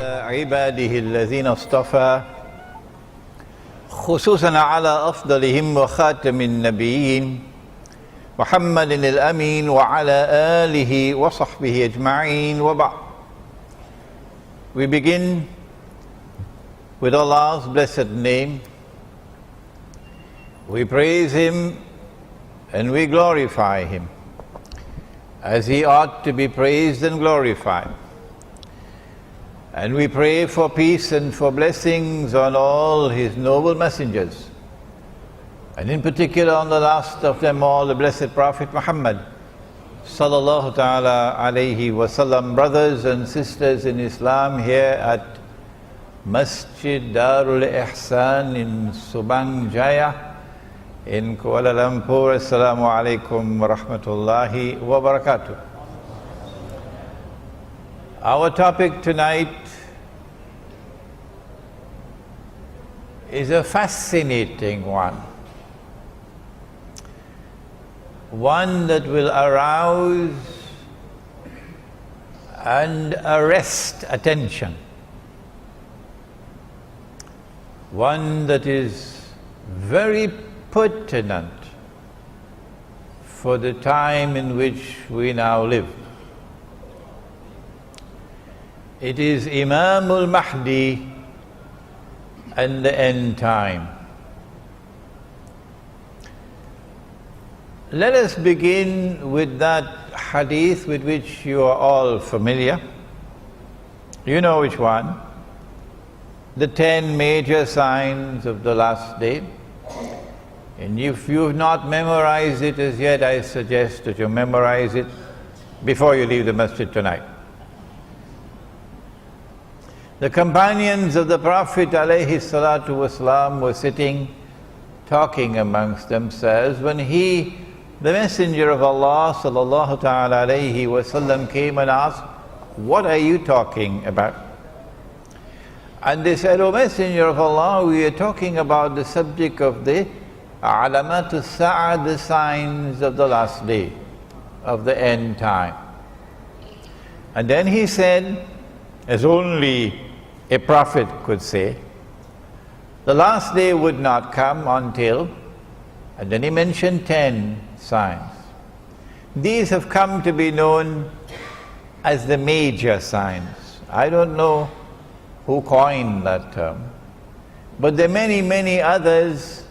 عباده الذين اصطفى خصوصا على أفضلهم وخاتم النبيين محمد الأمين وعلى آله وصحبه أجمعين وبعد. We begin with Allah's blessed name. We praise Him and we glorify Him as He ought to be praised and glorified. And we pray for peace and for blessings on all His noble messengers, and in particular on the last of them all, the blessed Prophet Muhammad sallallahu ta'ala alayhi wasallam. Brothers and sisters in Islam, here at Masjid Darul Ehsan in Subang Jaya in Kuala Lumpur. Assalamu alaikum wa rahmatullahi wa barakatuh. Our topic tonight is a fascinating one that will arouse and arrest attention, one that is very pertinent for the time in which we now live. It is Imam Mahdi and the end time. Let us begin with that hadith with which you are all familiar. You know which one? The 10 major signs of the last day. And if you have not memorized it as yet, I suggest that you memorize it before you leave the masjid tonight. The companions of the Prophet alayhi salatu wasalam were sitting talking amongst themselves when the Messenger of Allah sallallahu ta'ala alayhi wasallam came and asked, "What are you talking about?" And they said, "O Messenger of Allah, we are talking about the subject of the alamatus sa'ah, the signs of the last day, of the end time." And then he said, as only a prophet could say, the last day would not come until, and then he mentioned 10 signs. These have come to be known as the major signs. I don't know who coined that term, but there are many, many others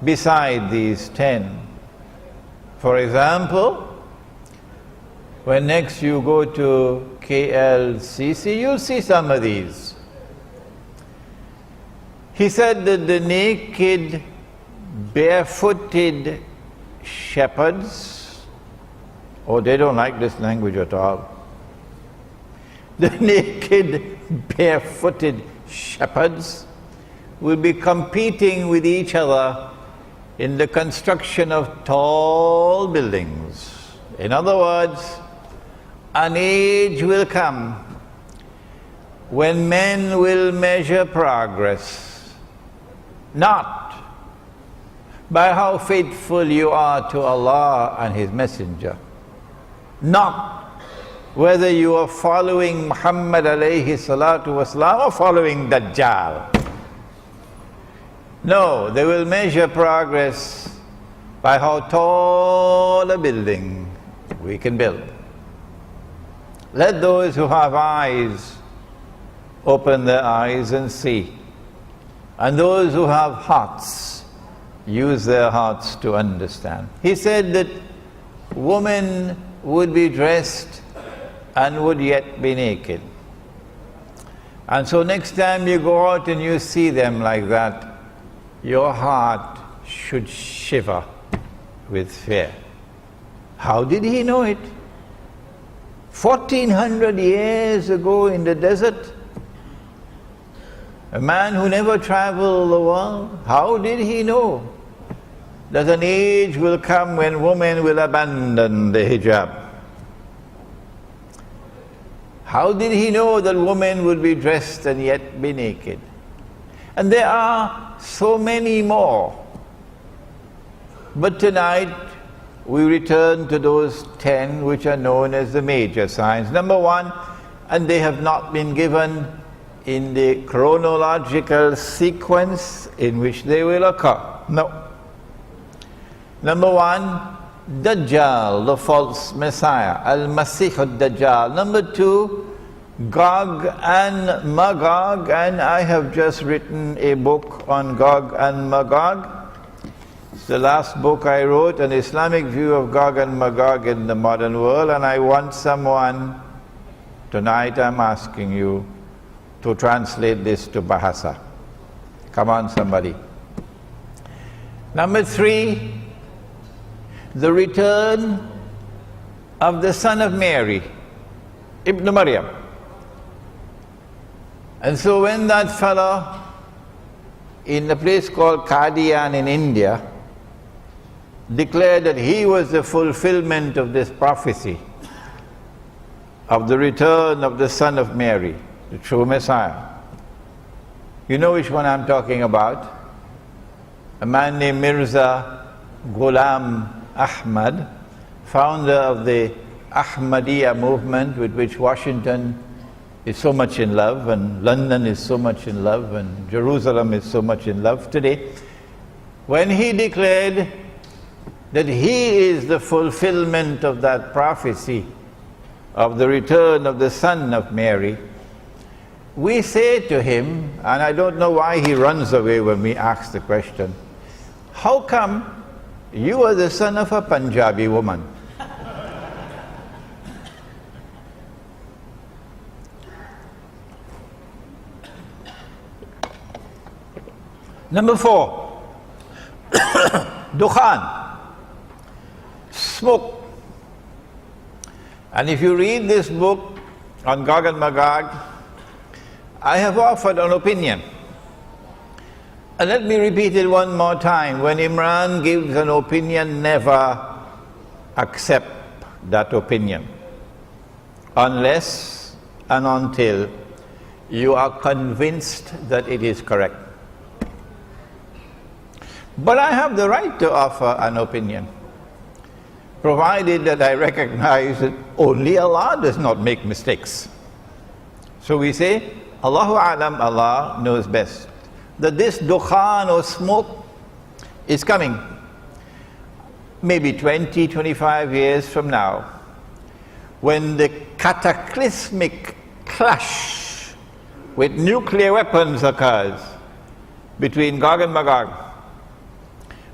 beside these 10. For example, when next you go to KLCC, you'll see some of these. He said that the naked, barefooted shepherds, they don't like this language at all. The naked, barefooted shepherds will be competing with each other in the construction of tall buildings. In other words, an age will come when men will measure progress not by how faithful you are to Allah and His Messenger, not whether you are following Muhammad alayhi salatu wasalam or following Dajjal. No, they will measure progress by how tall a building we can build. Let those who have eyes open their eyes and see, and those who have hearts use their hearts to understand. He said that women would be dressed and would yet be naked. And so next time you go out and you see them like that, your heart should shiver with fear. How did he know it? 1400 years ago in the desert, a man who never traveled the world, how did he know that an age will come when women will abandon the hijab? How did he know that women would be dressed and yet be naked? And there are so many more. But tonight we return to those 10 which are known as the major signs. Number 1, and they have not been given in the chronological sequence in which they will occur. No. Number one, Dajjal, the false Messiah, Al-Masih al-Dajjal. Number two, Gog and Magog, and I have just written a book on Gog and Magog. It's the last book I wrote, an Islamic view of Gog and Magog in the modern world, and I want someone, tonight I'm asking you, to translate this to Bahasa. Come on, somebody. Number three, the return of the son of Mary, Ibn Maryam. And so when that fellow in a place called Qadian in India declared that he was the fulfillment of this prophecy of the return of the son of Mary, the true Messiah. You know which one I'm talking about? A man named Mirza Ghulam Ahmad, founder of the Ahmadiyya movement, with which Washington is so much in love, and London is so much in love, and Jerusalem is so much in love today. When he declared that he is the fulfillment of that prophecy of the return of the son of Mary, we say to him, and I don't know why he runs away when we ask the question, how come you are the son of a Punjabi woman? Number four, Dukhan, smoke. And if you read this book on Gog and Magog, I have offered an opinion. And let me repeat it one more time. When Imran gives an opinion, never accept that opinion unless and until you are convinced that it is correct. But I have the right to offer an opinion, provided that I recognize that only Allah does not make mistakes. So we say, Allahu Alam, Allah knows best, that this dukhan or smoke is coming maybe 20, 25 years from now, when the cataclysmic clash with nuclear weapons occurs between Gog and Magog,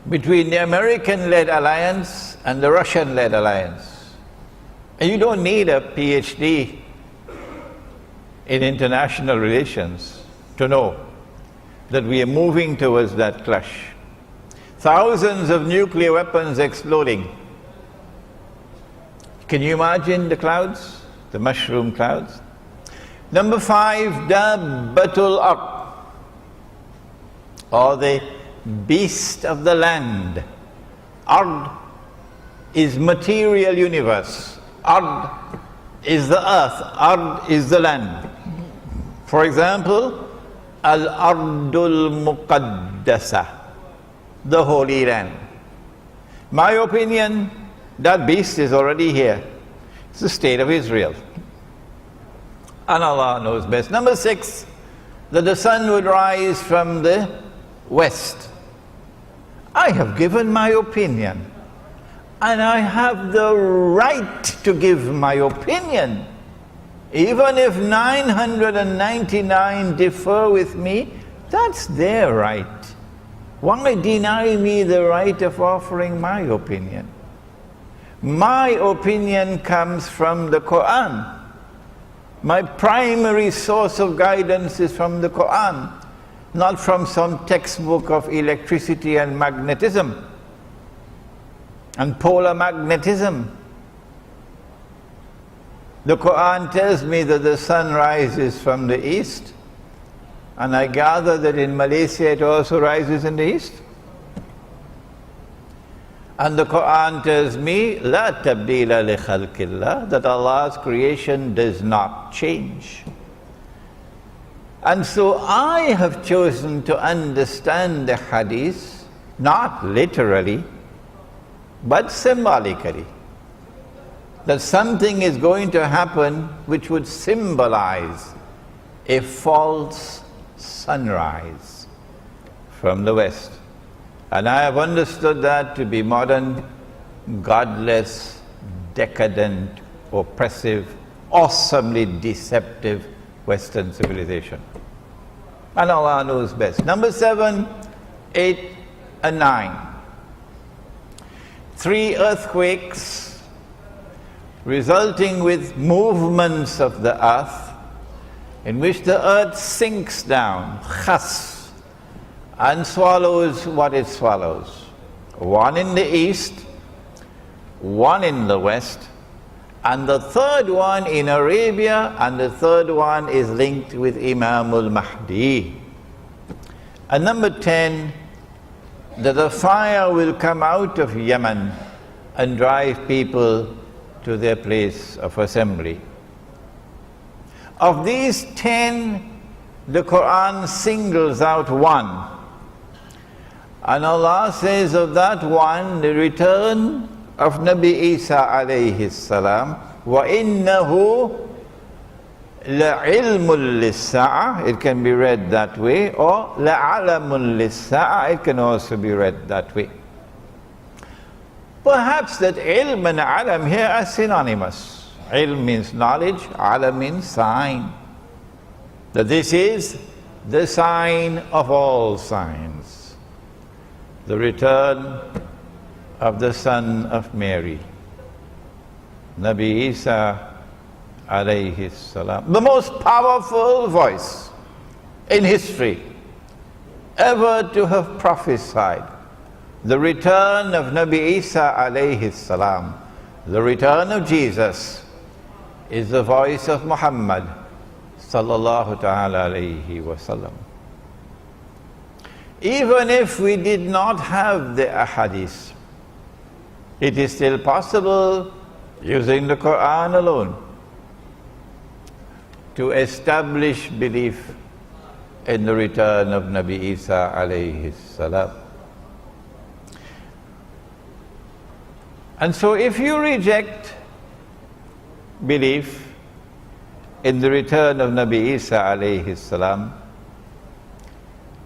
between the American-led alliance and the Russian-led alliance. And you don't need a PhD in international relations to know that we are moving towards that clash. Thousands of nuclear weapons exploding. Can you imagine the clouds, the mushroom clouds? Number five, Dabbatul Ard, or the beast of the land. Ard is material universe. Ard is the earth. Ard is the land. For example, Al-Ardul Muqaddasa, the Holy Land. My opinion, that beast is already here. It's the state of Israel. And Allah knows best. Number six, that the sun would rise from the west. I have given my opinion, and I have the right to give my opinion. Even if 999 differ with me, that's their right. Why deny me the right of offering my opinion? My opinion comes from the Quran. My primary source of guidance is from the Quran, not from some textbook of electricity and magnetism and polar magnetism. The Quran tells me that the sun rises from the east, and I gather that in Malaysia it also rises in the east. And the Quran tells me, La tabdila li khalqillah, that Allah's creation does not change. And so I have chosen to understand the hadith, not literally, but symbolically. that something is going to happen which would symbolize a false sunrise from the West. And I have understood that to be modern, godless, decadent, oppressive, awesomely deceptive Western civilization. And Allah knows best. Number 7, 8, and 9. 3 earthquakes resulting with movements of the earth in which the earth sinks down, khas, and swallows what it swallows. One in the east, one in the west, and the third one in Arabia, and the third one is linked with Imam Mahdi. And number 10, that the fire will come out of Yemen and drive people to their place of assembly. Of these 10, the Quran singles out one. And Allah says of that one, the return of Nabi Isa alayhi salam, وَإِنَّهُ لَعِلْمٌ لِلسَّاعَةِ, it can be read that way, or لَعَلَمٌ لِلسَّاعَةِ, it can also be read that way. Perhaps that ilm and alam here are synonymous. Ilm means knowledge, alam means sign. That this is the sign of all signs. The return of the son of Mary, Nabi Isa alayhi salam, the most powerful voice in history ever to have prophesied the return of Nabi Isa alayhi salam, the return of Jesus, is the voice of Muhammad sallallahu ta'ala alayhi wasallam. Even if we did not have the ahadith, it is still possible, using the Quran alone, to establish belief in the return of Nabi Isa alayhi salam. And so if you reject belief in the return of Nabi Isa alayhi salam,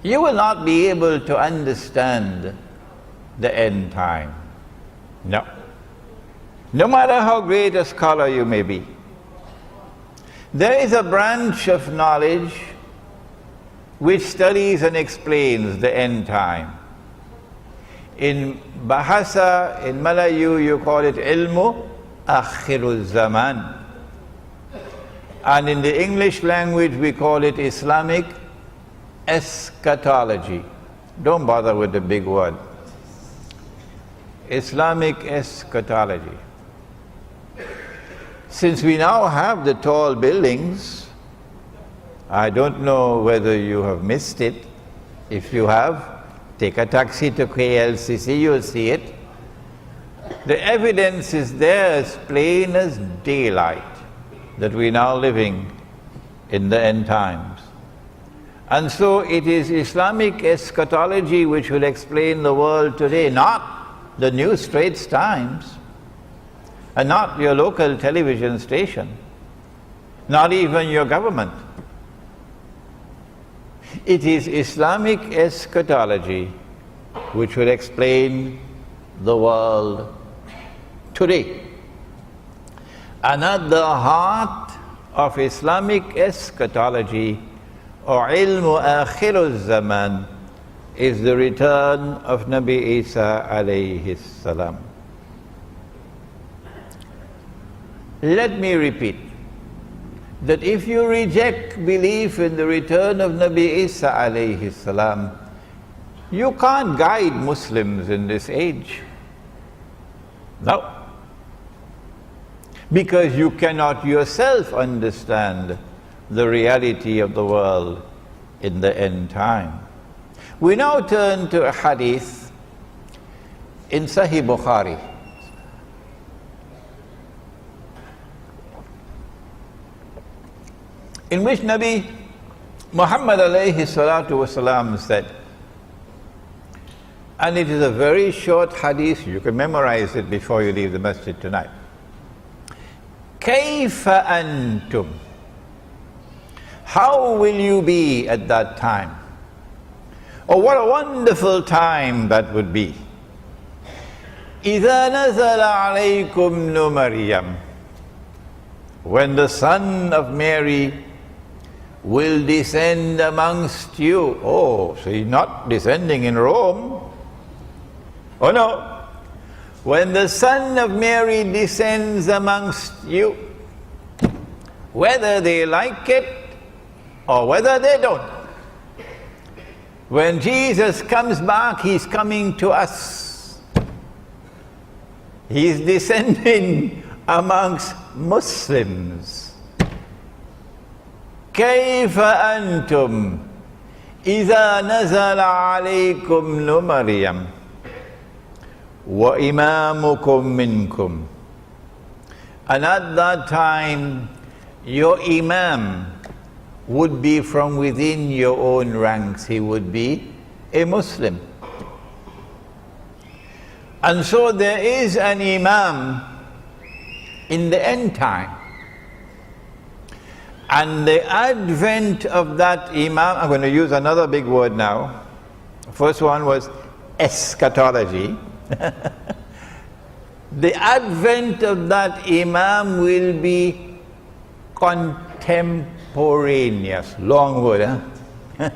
you will not be able to understand the end time. No. No matter how great a scholar you may be. There is a branch of knowledge which studies and explains the end time. In Bahasa, in Malayu, you call it ilmu akhirul zaman. And in the English language, we call it Islamic eschatology. Don't bother with the big word. Islamic eschatology. Since we now have the tall buildings, I don't know whether you have missed it. If you have, take a taxi to KLCC, you'll see it. The evidence is there as plain as daylight that we're now living in the end times. And so it is Islamic eschatology which will explain the world today, not the New Straits Times, and not your local television station, not even your government. It is Islamic eschatology which will explain the world today. And at the heart of Islamic eschatology, or ilmu akhirul zaman, is the return of Nabi Isa alayhi salam. Let me repeat that if you reject belief in the return of Nabi Isa alayhi salam, you can't guide Muslims in this age. No. Because you cannot yourself understand the reality of the world in the end time. We now turn to a hadith in Sahih Bukhari. In which Nabi Muhammad alayhi salatu wasalam said, and it is a very short hadith, you can memorize it before you leave the masjid tonight. كَيْفَ أَنْتُمْ. How will you be at that time? Oh, what a wonderful time that would be. إِذَا نَزَلَ عَلَيْكُمْ نُمَرِيَمْ. When the Son of Mary will descend amongst you. Oh, so he's not descending in Rome. Oh no. When the Son of Mary descends amongst you, whether they like it or whether they don't, when Jesus comes back, he's coming to us. He's descending amongst Muslims. كيف أنتم إذا نزل عليكم نمريم وإمامكم منكم. And at that time, your Imam would be from within your own ranks. He would be a Muslim. And so there is an Imam in the end time. And the advent of that Imam, I'm going to use another big word now. First one was eschatology. The advent of that Imam will be contemporaneous. Long word, huh?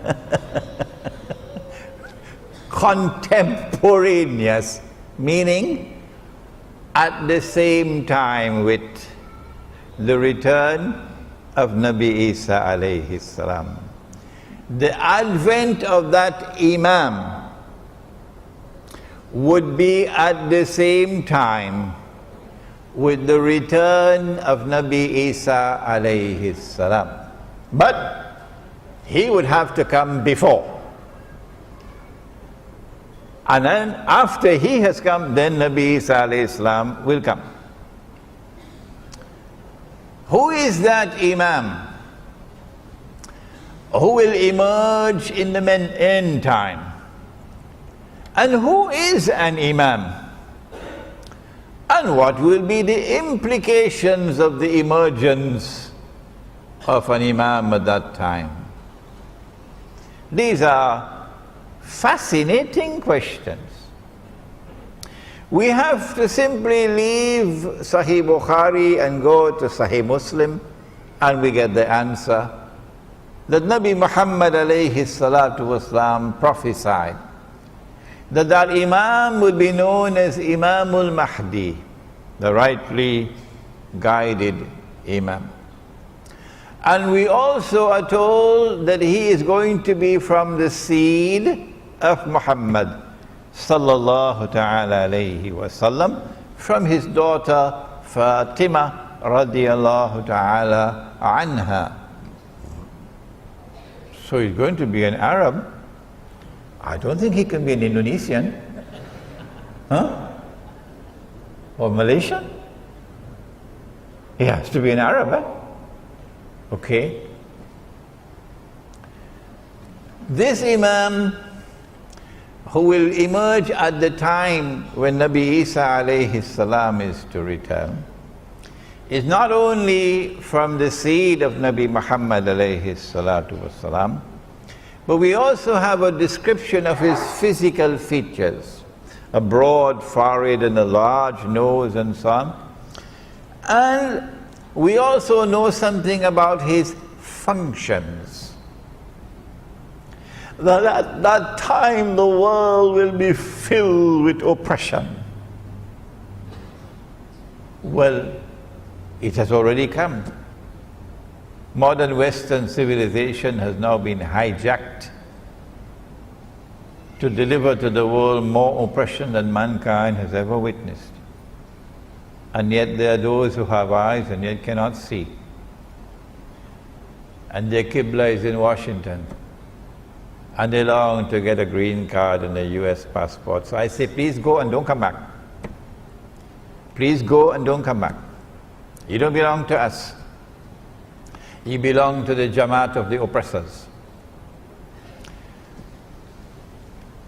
Contemporaneous, meaning at the same time with the return of Nabi Isa alayhi salam. The advent of that Imam would be at the same time with the return of Nabi Isa alayhi salam. But he would have to come before. And then after he has come, then Nabi Isa alayhi salam will come. Who is that Imam who will emerge in the end time? And who is an Imam? And what will be the implications of the emergence of an Imam at that time? These are fascinating questions. We have to simply leave Sahih Bukhari and go to Sahih Muslim, and we get the answer that Nabi Muhammad alayhi salatu wasalam prophesied that that Imam would be known as Imamul Mahdi, the rightly guided Imam. And we also are told that he is going to be from the seed of Muhammad sallallahu ta'ala alayhi wasallam, from his daughter Fatima radiyallahu ta'ala anha. So he's going to be an Arab. I don't think he can be an Indonesian. Huh? Or Malaysian? He has to be an Arab, eh? Okay. This Imam who will emerge at the time when Nabi Isa alayhi salam is to return is not only from the seed of Nabi Muhammad alayhi salatu wasalam, but we also have a description of his physical features, a broad forehead and a large nose and so on. And we also know something about his functions. That at that time the world will be filled with oppression. Well, it has already come. Modern Western civilization has now been hijacked to deliver to the world more oppression than mankind has ever witnessed. And yet there are those who have eyes and yet cannot see. And their Qibla is in Washington. And they long to get a green card and a US passport. So I say, please go and don't come back. Please go and don't come back. You don't belong to us. You belong to the Jamaat of the oppressors.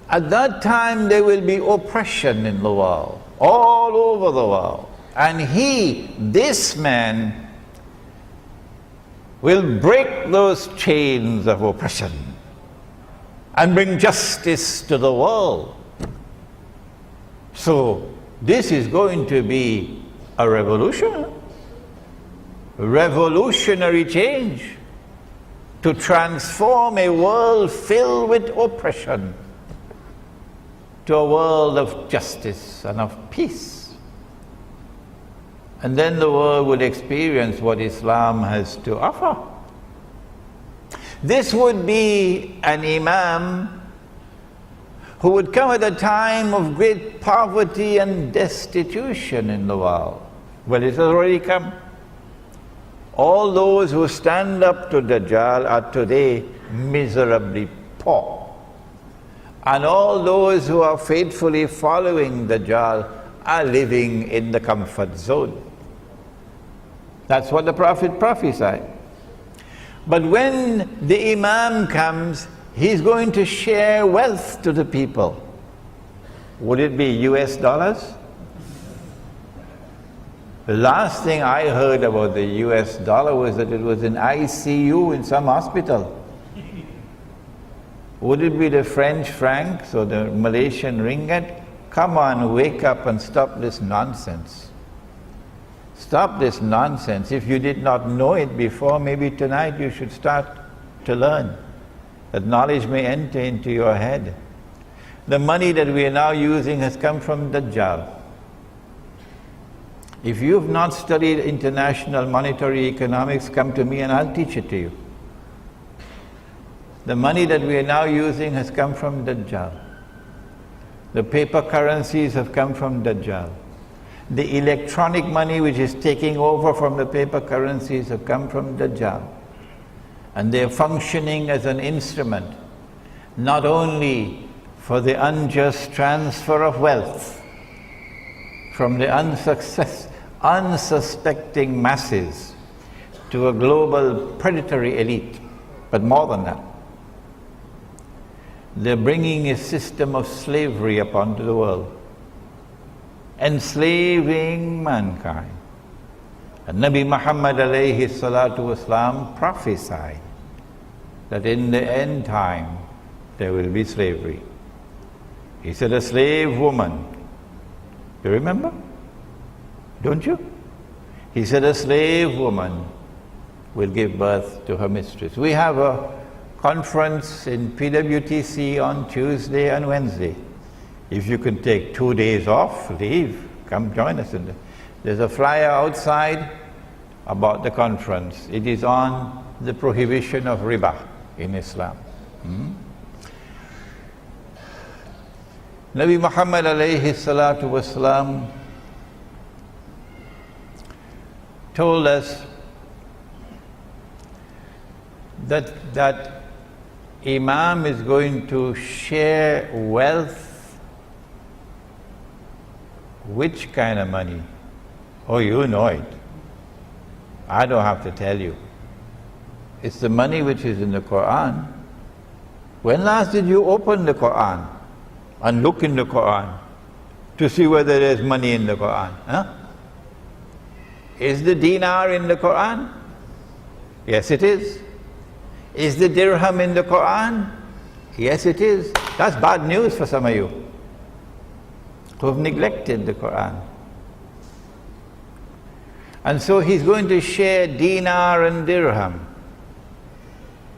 At that time there will be oppression in the world, all over the world. And this man, will break those chains of oppression and bring justice to the world. So this is going to be a revolution, revolutionary change to transform a world filled with oppression to a world of justice and of peace. And then the world will experience what Islam has to offer. This would be an Imam who would come at a time of great poverty and destitution in the world. Well, it has already come. All those who stand up to Dajjal are today miserably poor. And all those who are faithfully following Dajjal are living in the comfort zone. That's what the Prophet prophesied. But when the Imam comes, he's going to share wealth to the people. Would it be US dollars? The last thing I heard about the US dollar was that it was in ICU in some hospital. Would it be the French francs or the Malaysian ringgit? Come on, wake up and stop this nonsense. Stop this nonsense. If you did not know it before, maybe tonight you should start to learn. That knowledge may enter into your head. The money that we are now using has come from Dajjal. If you have not studied international monetary economics, come to me and I'll teach it to you. The money that we are now using has come from Dajjal. The paper currencies have come from Dajjal. The electronic money which is taking over from the paper currencies have come from Dajjal. And they are functioning as an instrument, not only for the unjust transfer of wealth from the unsuspecting masses to a global predatory elite, but more than that. They're bringing a system of slavery upon the world, enslaving mankind. And Nabi Muhammad alayhi salatu wasalam prophesied that in the end time there will be slavery. He said a slave woman, you remember? Don't you? He said a slave woman will give birth to her mistress. We have a conference in PWTC on Tuesday and Wednesday. If you can take 2 days off, leave, come join us. There's a flyer outside about the conference. It is on the prohibition of riba in Islam. Nabi Muhammad alayhi salatu wasalam told us that Imam is going to share wealth. Which kind of money? Oh, you know it. I don't have to tell you. It's the money which is in the Quran. When last did you open the Quran and look in the Quran to see whether there's money in the Quran? Huh? Is the dinar in the Quran? Yes, it is. Is the dirham in the Quran? Yes, it is. That's bad news for some of you who have neglected the Quran. And so he's going to share dinar and dirham,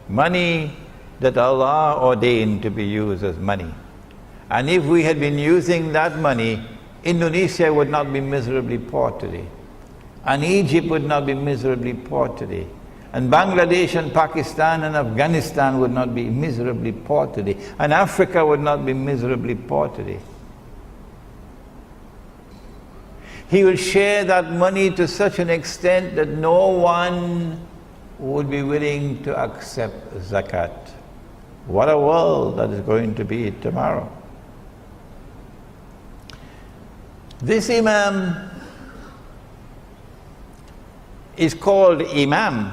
money that Allah ordained to be used as money. And if we had been using that money, Indonesia would not be miserably poor today. And Egypt would not be miserably poor today. And Bangladesh and Pakistan and Afghanistan would not be miserably poor today. And Africa would not be miserably poor today. He will share that money to such an extent that no one would be willing to accept zakat. What a world that is going to be tomorrow. This Imam is called Imam,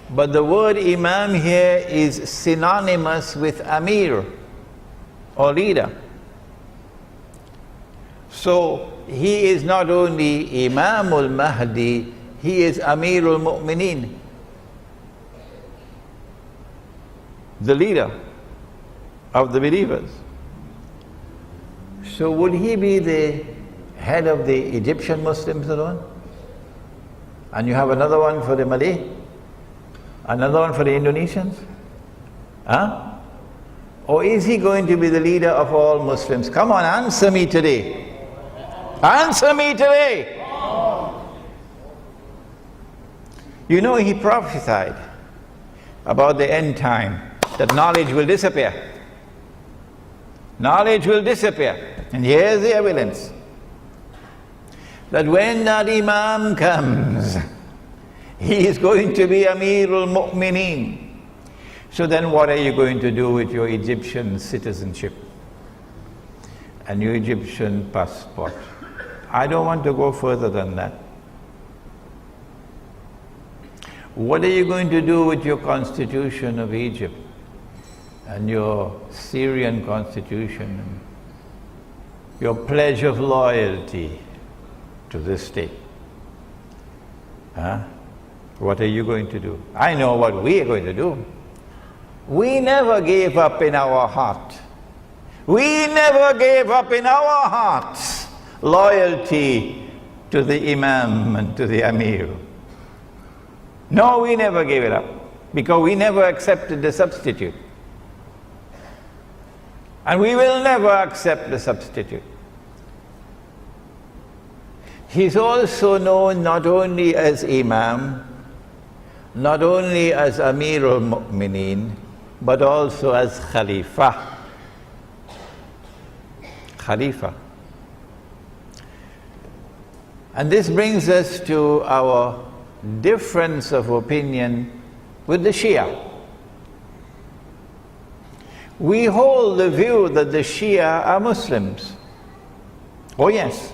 but the word Imam here is synonymous with Amir or leader. So he is not only Imamul Mahdi, he is Amirul Mu'mineen, the leader of the believers. So would he be the head of the Egyptian Muslims alone? And you have another one for the Malay? Another one for the Indonesians? Huh? Or is he going to be the leader of all Muslims? Come on, answer me today. Answer me today. You know, he prophesied about the end time, that knowledge will disappear. Knowledge will disappear. And here's the evidence. That when that Imam comes, he is going to be Amirul Mu'mineen. So then what are you going to do with your Egyptian citizenship and your Egyptian passport? I don't want to go further than that. What are you going to do with your constitution of Egypt and your Syrian constitution, your pledge of loyalty to this state? Huh? What are you going to do? I know what we are going to do. We never gave up in our heart. We never gave up in our hearts loyalty to the Imam and to the Amir. No, we never gave it up, because we never accepted the substitute. And we will never accept the substitute. He's also known not only as Imam, not only as Amirul Mu'mineen, but also as Khalifa. Khalifa. And this brings us to our difference of opinion with the Shia. We hold the view that the Shia are Muslims. Oh yes.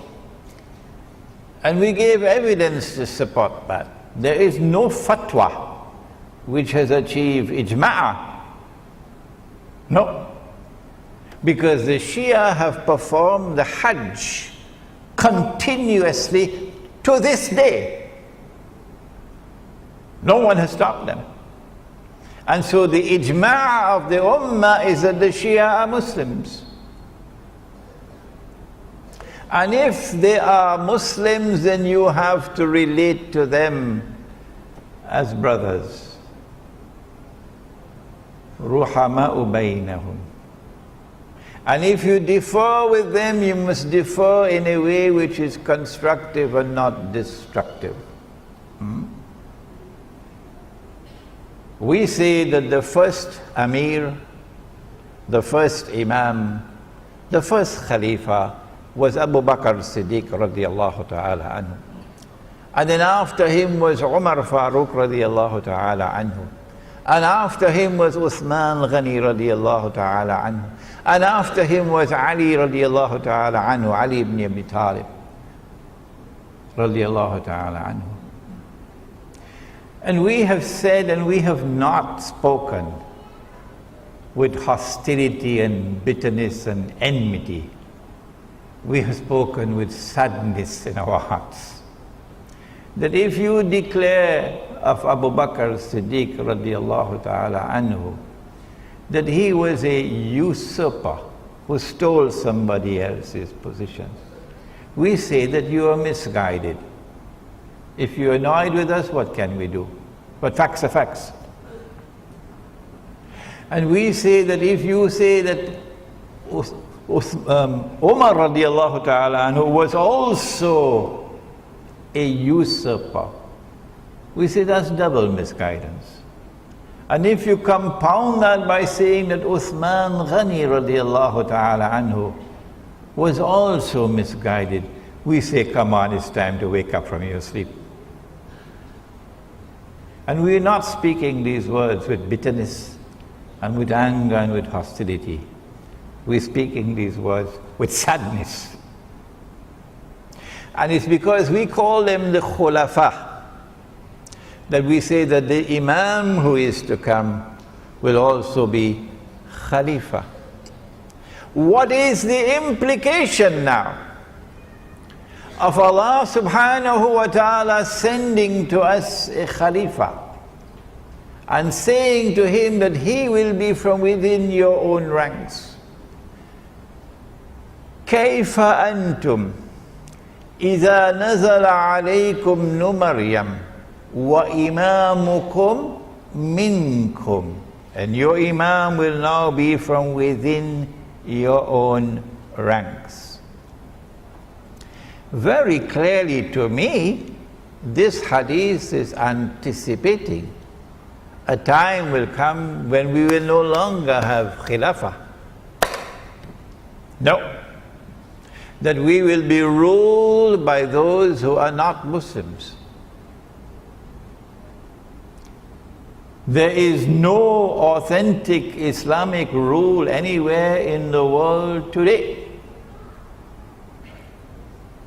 And we gave evidence to support that. There is no fatwa which has achieved ijma'. No. Because the Shia have performed the Hajj continuously to this day. No one has stopped them. And so the ijma' of the ummah is that the Shia are Muslims. And if they are Muslims, then you have to relate to them as brothers. Ruhama'u baynahum. And if you differ with them, you must differ in a way which is constructive and not destructive. We say that the first Amir, the first Imam, the first Khalifa was Abu Bakr Siddiq radiallahu ta'ala anhu. And then after him was Umar Farooq radiallahu ta'ala anhu. And after him was Uthman Ghani radiallahu ta'ala anhu. And after him was Ali radiallahu ta'ala anhu, Ali ibn Abi Talib radiallahu ta'ala anhu. And we have said, and we have not spoken with hostility and bitterness and enmity. We have spoken with sadness in our hearts. That if you declare of Abu Bakr Siddiq radiallahu ta'ala anhu that he was a usurper who stole somebody else's position, we say that you are misguided. If you're annoyed with us, what can we do? But facts are facts. And we say that if you say that Umar radiallahu ta'ala anhu was also a usurper, we say that's double misguidance. And if you compound that by saying that Uthman Ghani radiallahu ta'ala anhu was also misguided, we say, come on, it's time to wake up from your sleep. And we are not speaking these words with bitterness and with anger and with hostility. We're speaking these words with sadness. And it's because we call them the khulafa that we say that the Imam who is to come will also be Khalifa. What is the implication now? of Allah subhanahu wa ta'ala sending to us a Khalifa and saying to him that he will be from within your own ranks. كيف أنتم إذا نزل عليكم مريم وإمامكم منكم, and your Imam will now be from within your own ranks. Very clearly to me, this hadith is anticipating a time will come when we will no longer have Khilafah. No. That we will be ruled by those who are not Muslims. There is no authentic Islamic rule anywhere in the world today,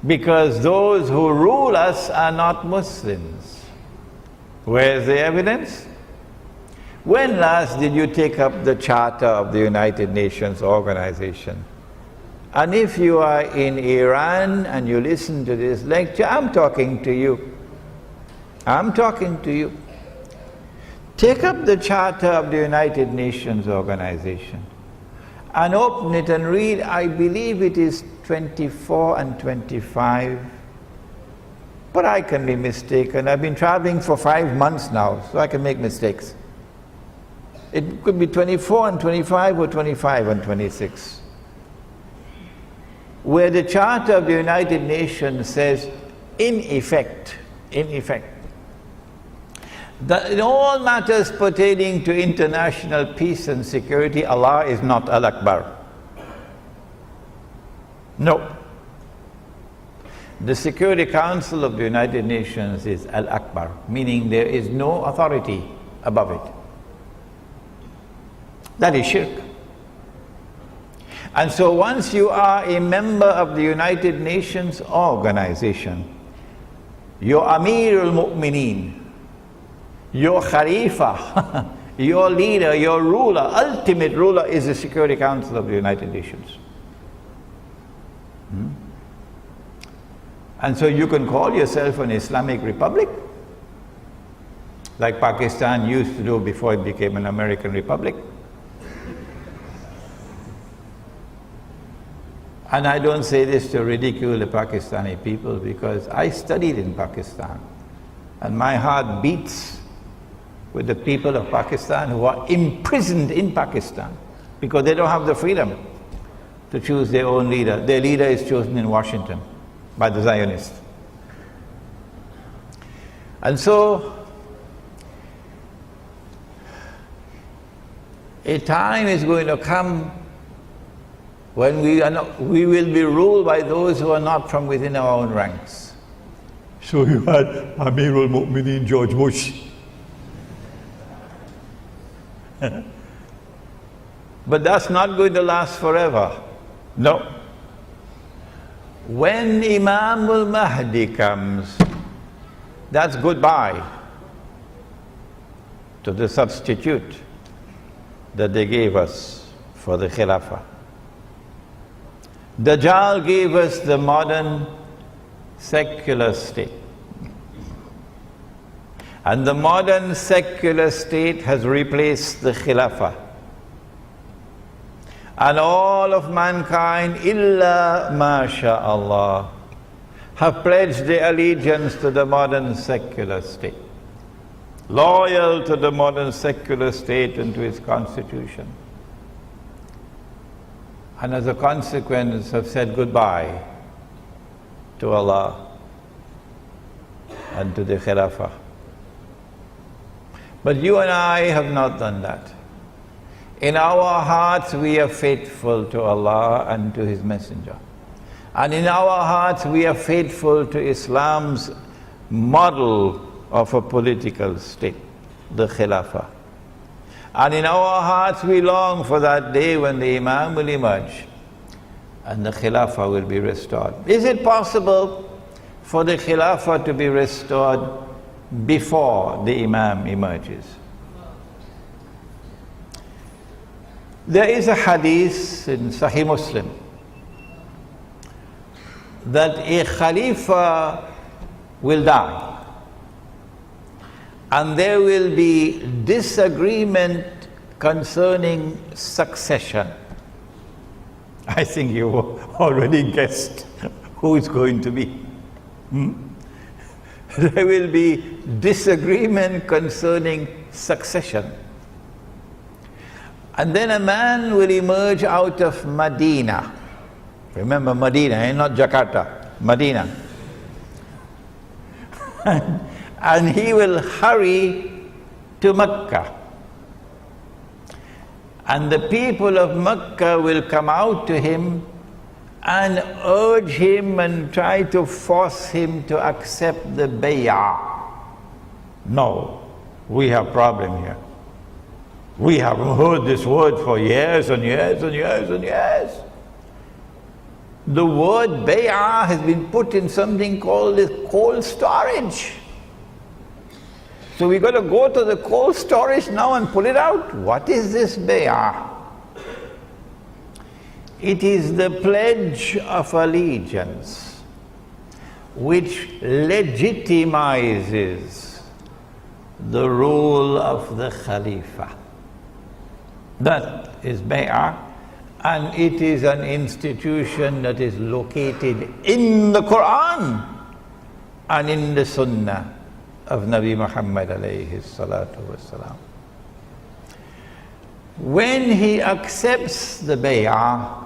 because those who rule us are not Muslims. Where is the evidence? When last did you take up the Charter of the United Nations Organization? And if you are in Iran and you listen to this lecture, I'm talking to you. I'm talking to you. Take up the Charter of the United Nations Organization and open it and read, I believe it is 24 and 25. But I can be mistaken. I've been traveling for 5 months now, so I can make mistakes. It could be 24 and 25 or 25 and 26. Where the Charter of the United Nations says, in effect, that in all matters pertaining to international peace and security, Allah is not Al-Akbar. No. The Security Council of the United Nations is Al-Akbar, meaning there is no authority above it. That is shirk. And so once you are a member of the United Nations Organization, your Amir al-Mu'mineen, your Khalifa, your leader, your ruler, ultimate ruler is the Security Council of the United Nations. And so you can call yourself an Islamic Republic, like Pakistan used to do before it became an American Republic. And I don't say this to ridicule the Pakistani people, because I studied in Pakistan and my heart beats with the people of Pakistan who are imprisoned in Pakistan because they don't have the freedom to choose their own leader. Their leader is chosen in Washington by the Zionists. And so a time is going to come when we will be ruled by those who are not from within our own ranks. So you had Amir al-Mu'mineen George Bush. But that's not going to last forever. No. When Imam al-Mahdi comes, that's goodbye to the substitute that they gave us for the Khilafah. Dajjal gave us the modern secular state. And the modern secular state has replaced the Khilafah. And all of mankind, illa masha'Allah, have pledged their allegiance to the modern secular state, loyal to the modern secular state and to its constitution. And as a consequence have said goodbye to Allah and to the Khilafah. But you and I have not done that. In our hearts we are faithful to Allah and to His Messenger. And in our hearts we are faithful to Islam's model of a political state, the Khilafah. And in our hearts we long for that day when the Imam will emerge and the Khilafah will be restored. Is it possible for the Khilafah to be restored before the Imam emerges? There is a hadith in Sahih Muslim that a Khalifa will die and there will be disagreement concerning succession. I think you already guessed who it's going to be. There will be disagreement concerning succession. And then a man will emerge out of Medina. Remember Medina, not Jakarta, Medina. And he will hurry to Mecca. And the people of Mecca will come out to him and urge him and try to force him to accept the bay'ah. No, we have problem here. We have heard this word for years and years and years and years. The word bay'ah has been put in something called cold storage. So we got to go to the cold storage now and pull it out. What is this bay'ah? It is the pledge of allegiance which legitimizes the rule of the Khalifa. That is bay'ah, and it is an institution that is located in the Quran and in the Sunnah of Nabi Muhammad alayhi salatu wasalam. When he accepts the bay'ah,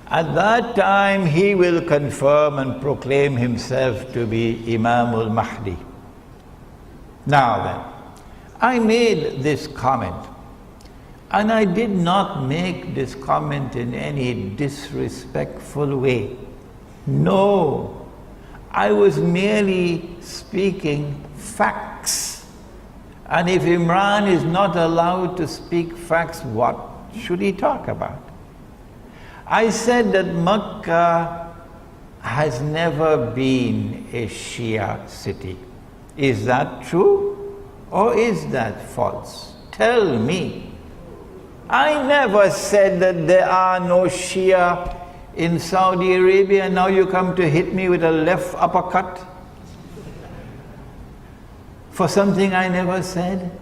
at that time he will confirm and proclaim himself to be Imam Mahdi. Now then, I made this comment, and I did not make this comment in any disrespectful way. No, I was merely speaking facts. And if Imran is not allowed to speak facts, what should he talk about? I said that Mecca has never been a Shia city. Is that true or is that false? Tell me. I never said that there are no Shia in Saudi Arabia, and now you come to hit me with a left uppercut for something I never said.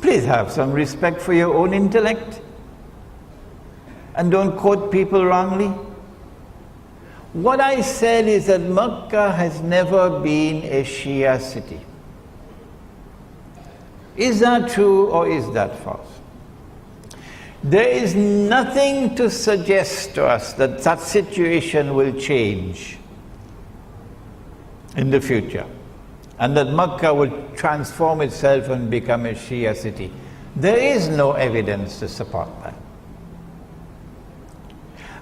Please have some respect for your own intellect and don't quote people wrongly. What I said is that Mecca has never been a Shia city. Is that true or is that false? There is nothing to suggest to us that that situation will change in the future and that Mecca will transform itself and become a Shia city. There is no evidence to support that.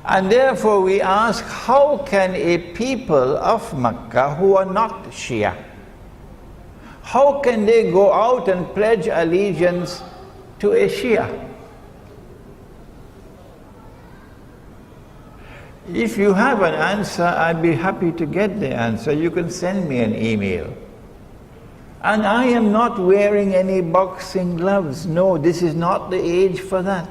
And therefore we ask, how can a people of Mecca who are not Shia, how can they go out and pledge allegiance to a Shia? If you have an answer, I'd be happy to get the answer. You can send me an email. And I am not wearing any boxing gloves. No, this is not the age for that.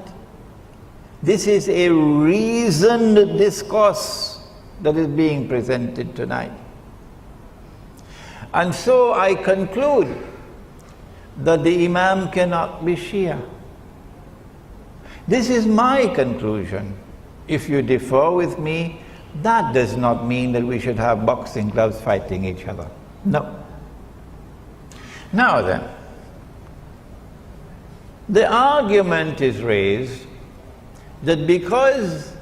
This is a reasoned discourse that is being presented tonight. And so I conclude that the Imam cannot be Shia. This is my conclusion. If you differ with me, that does not mean that we should have boxing gloves fighting each other. No. Now then, the argument is raised that because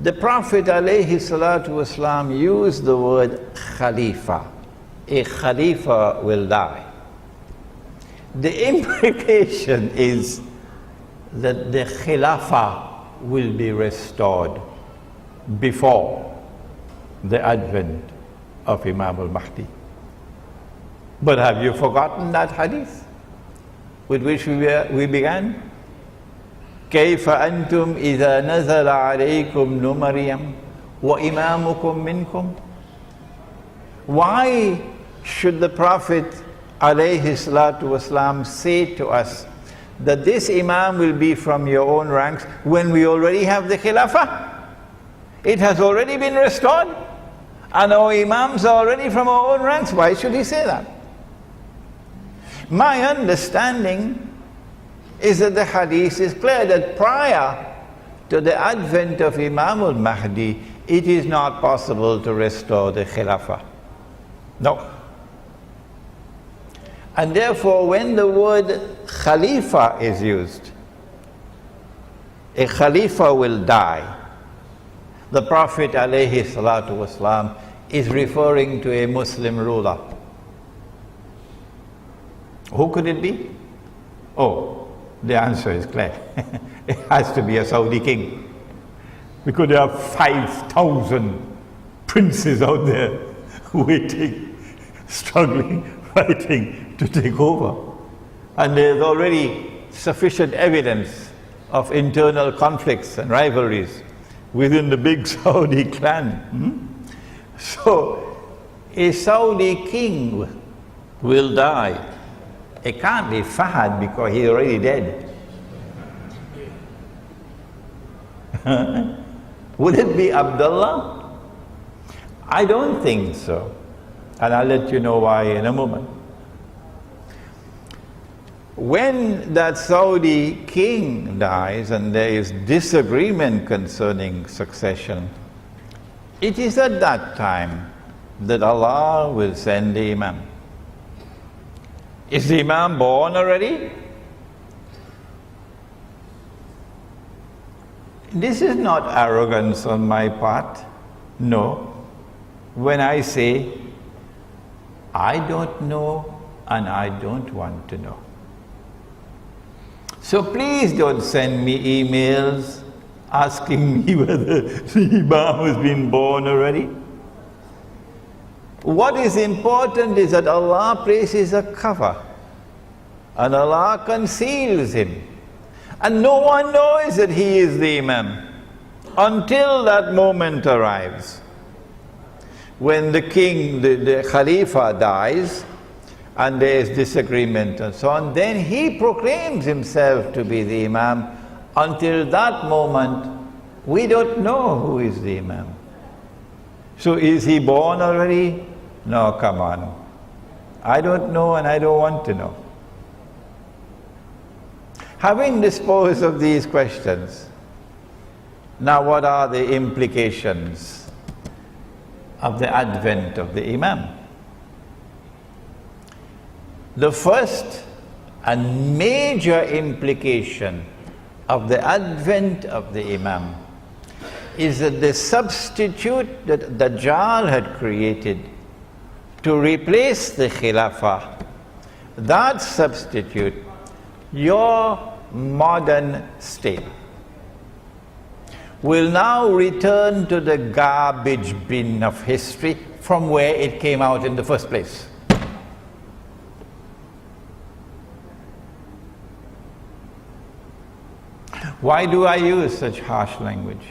the Prophet ﷺ used the word Khalifa, a Khalifa will die. The implication is that the Khilafah will be restored before the advent of Imam al-Mahdi. But have you forgotten that hadith with which we began? كيف أنتم إذا نزل عليكم ابن مريم وإمامكم منكم? Why should the Prophet ﷺ say to us that this Imam will be from your own ranks when we already have the Khilafah? It has already been restored, and our Imams are already from our own ranks. Why should he say that? My understanding is that the hadith is clear that prior to the advent of Imam al-Mahdi, it is not possible to restore the Khilafah. No. And therefore, when the word Khalifa is used, a Khalifa will die. The Prophet ﷺ is referring to a Muslim ruler. Who could it be? Oh, the answer is clear. It has to be a Saudi king. Because there are 5,000 princes out there waiting, struggling, fighting to take over. And there's already sufficient evidence of internal conflicts and rivalries within the big Saudi clan. So, a Saudi king will die. It can't be Fahad because he's already dead. Would it be Abdullah? I don't think so. And I'll let you know why in a moment. When that Saudi king dies and there is disagreement concerning succession, it is at that time that Allah will send the Imam. Is the Imam born already? This is not arrogance on my part. No. When I say, I don't know and I don't want to know. So please don't send me emails asking me whether the Imam has been born already. What is important is that Allah places a cover and Allah conceals him. And no one knows that he is the Imam until that moment arrives. When the king, the Khalifa dies, and there is disagreement and so on, then he proclaims himself to be the Imam. Until that moment, we don't know who is the Imam. So is he born already? No, come on. I don't know and I don't want to know. Having disposed of these questions, now what are the implications of the advent of the Imam? The first and major implication of the advent of the Imam is that the substitute that Dajjal had created to replace the Khilafah, that substitute, your modern state, will now return to the garbage bin of history from where it came out in the first place. Why do I use such harsh language?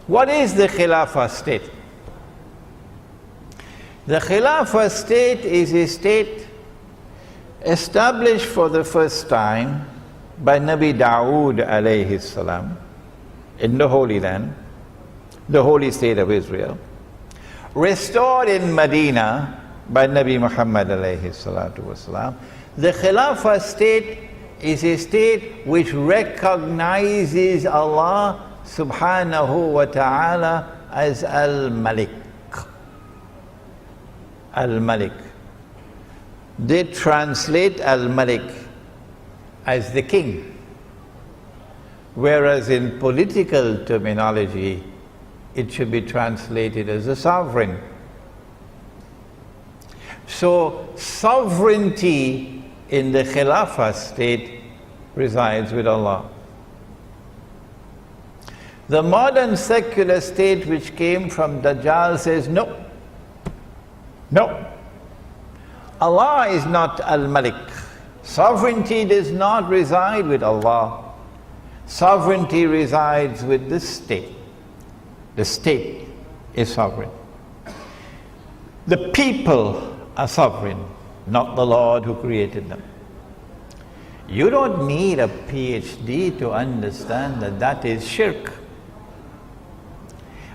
What is the Khilafah state? The Khilafah state is a state established for the first time by Nabi Dawood alayhi salam in the Holy Land, the holy state of Israel, restored in Medina by Nabi Muhammad alayhi salatu wasalam. The Khilafah state is a state which recognizes Allah subhanahu wa ta'ala as Al-Malik. Al-Malik. They translate Al-Malik as the king, whereas in political terminology it should be translated as a sovereign. So sovereignty in the Khilafah state resides with Allah. The modern secular state which came from Dajjal says no. No. Allah is not Al-Malik. Sovereignty does not reside with Allah. Sovereignty resides with the state. The state is sovereign. The people are sovereign, not the Lord who created them. You don't need a PhD to understand that that is shirk.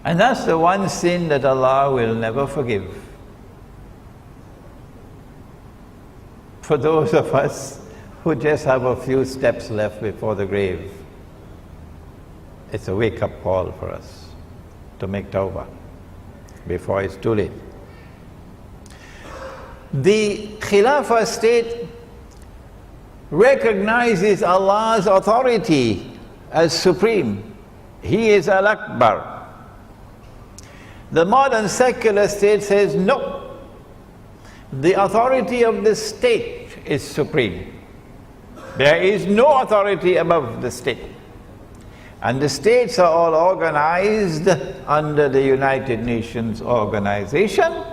And that's the one sin that Allah will never forgive. For those of us who just have a few steps left before the grave, it's a wake-up call for us to make tawbah before it's too late. The Khilafah state recognizes Allah's authority as supreme. He is Al-Akbar. The modern secular state says no. The authority of the state is supreme. There is no authority above the state. And the states are all organized under the United Nations organization.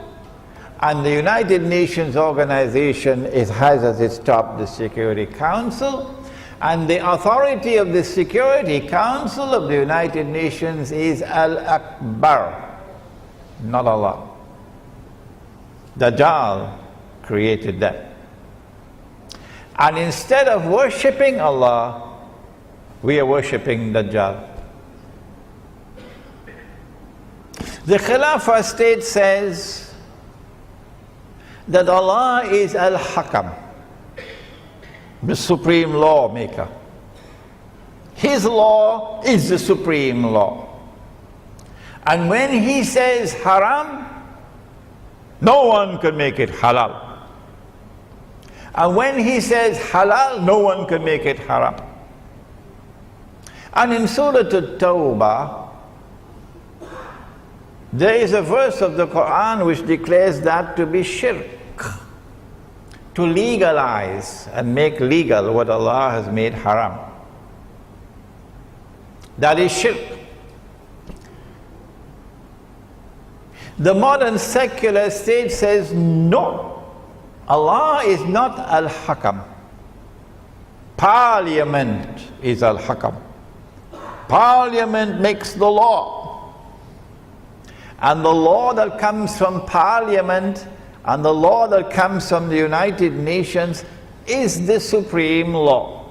And the United Nations organization has as its top the Security Council. And the authority of the Security Council of the United Nations is Al-Akbar, not Allah. Dajjal created that. And instead of worshipping Allah, we are worshipping Dajjal. The Khilafah state says that Allah is Al-Hakam, the supreme lawmaker. His law is the supreme law. And when He says haram, no one can make it halal. And when He says halal, no one can make it haram. And in Surah At-Tawbah, there is a verse of the Quran which declares that to be shirk, to legalize and make legal what Allah has made haram. That is shirk. The modern secular state says no, Allah is not Al-Hakam. Parliament is Al-Hakam. Parliament makes the law. And the law that comes from Parliament and the law that comes from the United Nations is the supreme law.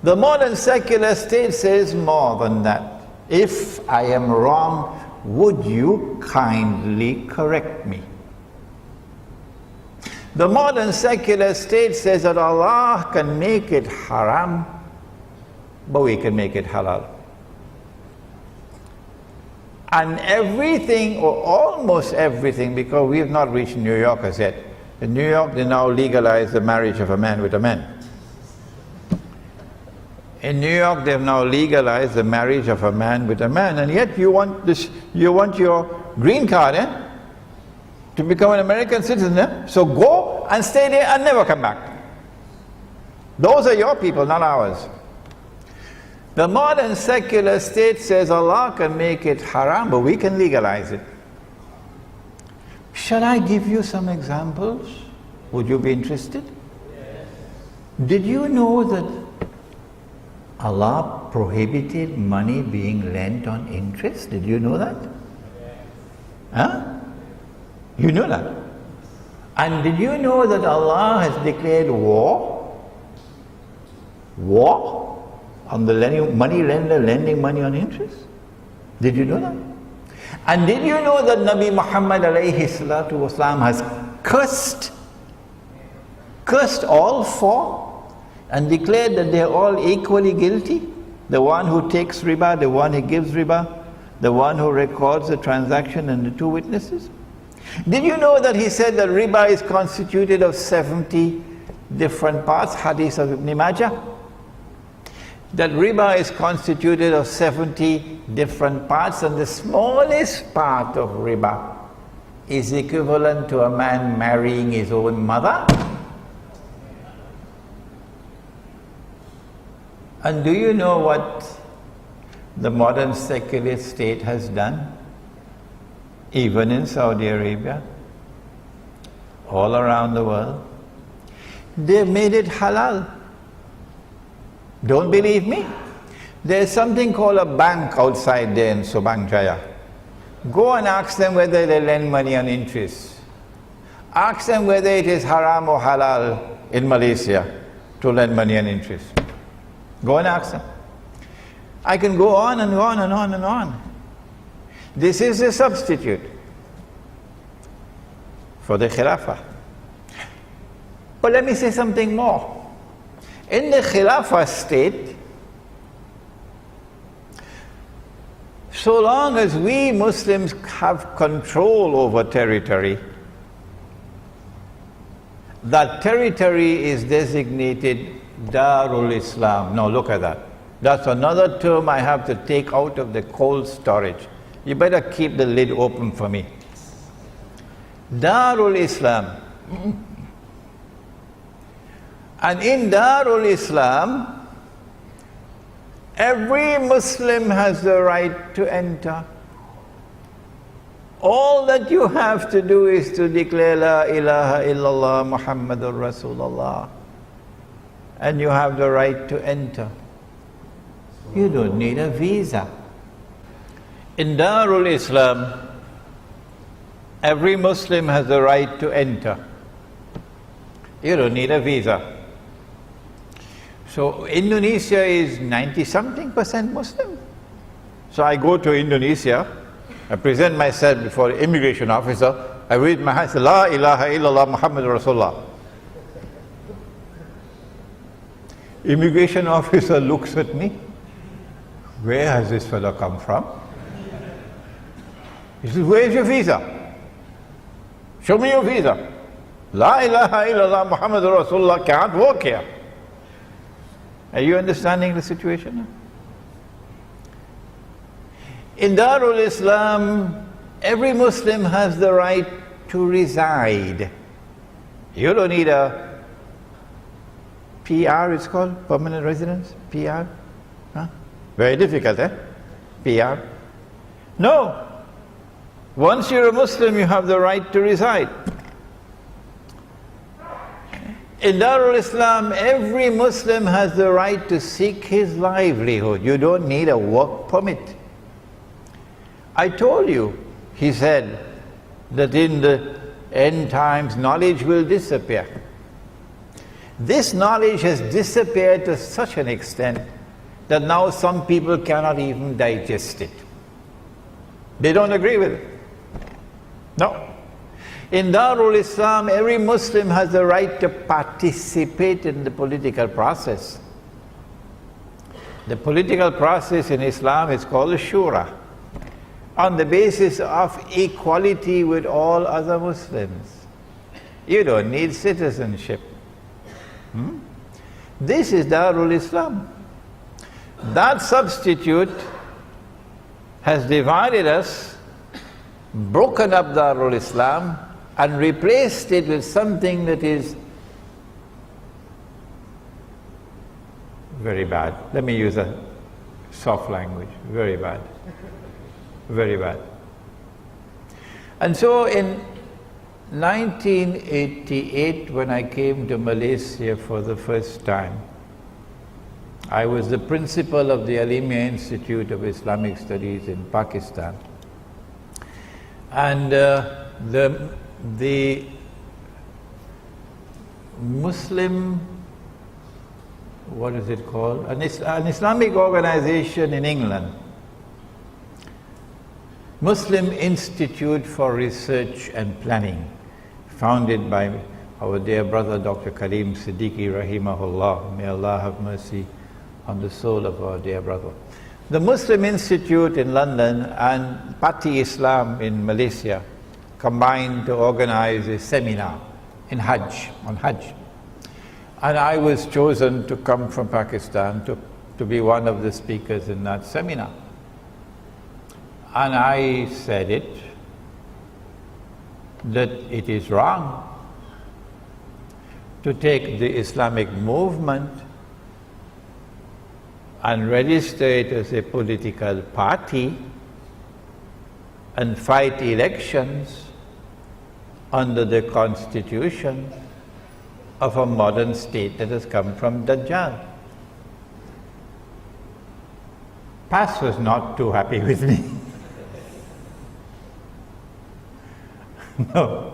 The modern secular state says more than that. If I am wrong, would you kindly correct me? The modern secular state says that Allah can make it haram, but we can make it halal. And everything, or almost everything, because we have not reached New York as yet. In New York, they now legalize the marriage of a man with a man. In New York, they have now legalized the marriage of a man with a man, and yet you want this, you want your green card, to become an American citizen, So go and stay there and never come back. Those are your people, not ours. The modern secular state says Allah can make it haram, but we can legalize it. Shall I give you some examples? Would you be interested? Yes. Did you know that Allah prohibited money being lent on interest? Did you know that? Yes. Huh? You know that? And did you know that Allah has declared war? War on the money lender lending money on interest? Did you know that? And did you know that Nabi Muhammad alayhi salatu wasalam has cursed all four and declared that they are all equally guilty? The one who takes riba, the one who gives riba, the one who records the transaction, and the two witnesses? Did you know that he said that riba is constituted of 70 different parts? Hadith of Ibn Majah. That riba is constituted of 70 different parts, and the smallest part of riba is equivalent to a man marrying his own mother. And do you know what the modern secular state has done? Even in Saudi Arabia, all around the world, they've made it halal. Don't believe me? There's something called a bank outside there in Subang Jaya. Go and ask them whether they lend money on interest. Ask them whether it is haram or halal in Malaysia. to lend money and interest. Go and ask them. I can go on and on and on and on. This is a substitute for the Khilafah. But let me say something more. In the Khilafah state, so long as we Muslims have control over territory, that territory is designated Darul Islam. Now look at that. That's another term I have to take out of the cold storage. You better keep the lid open for me. Darul Islam. And in Darul Islam, every Muslim has the right to enter. All that you have to do is to declare La ilaha illallah Muhammadur Rasulullah, and you have the right to enter. You don't need a visa. In Darul Islam, every Muslim has the right to enter. You don't need a visa. So Indonesia is 90-something% Muslim. So I go to Indonesia, I present myself before the immigration officer, I raise my hand, say, La ilaha illallah Muhammadur Rasulullah. Immigration officer looks at me. Where has this fellow come from? He says, where is your visa? Show me your visa. La ilaha illallah Muhammadur Rasulullah can't work here. Are you understanding the situation? In Darul Islam, every Muslim has the right to reside. You don't need a PR, it's called, permanent residence, PR. Huh? Very difficult, eh? PR. No. Once you're a Muslim, you have the right to reside. In Darul Islam, every Muslim has the right to seek his livelihood. You don't need a work permit. I told you, he said, that in the end times, knowledge will disappear. This knowledge has disappeared to such an extent that now some people cannot even digest it. They don't agree with it. No. In Darul Islam, every Muslim has the right to participate in the political process. The political process in Islam is called a shura, on the basis of equality with all other Muslims. You don't need citizenship. This is Darul Islam. That substitute has divided us, broken up Darul Islam, and replaced it with something that is very bad. Let me use a soft language. Very bad. Very bad. And so in 1988, when I came to Malaysia for the first time, I was the principal of the Alimia Institute of Islamic Studies in Pakistan. And the Muslim, what is it called? An Islamic organization in England, Muslim Institute for Research and Planning, founded by our dear brother Dr. Karim Siddiqui rahimahullah. May Allah have mercy on the soul of our dear brother. The Muslim Institute in London and Party Islam in Malaysia combined to organize a seminar on Hajj. And I was chosen to come from Pakistan to be one of the speakers in that seminar. And I said that it is wrong to take the Islamic movement and register it as a political party and fight elections under the constitution of a modern state that has come from Dajjal. PAS was not too happy with me. No.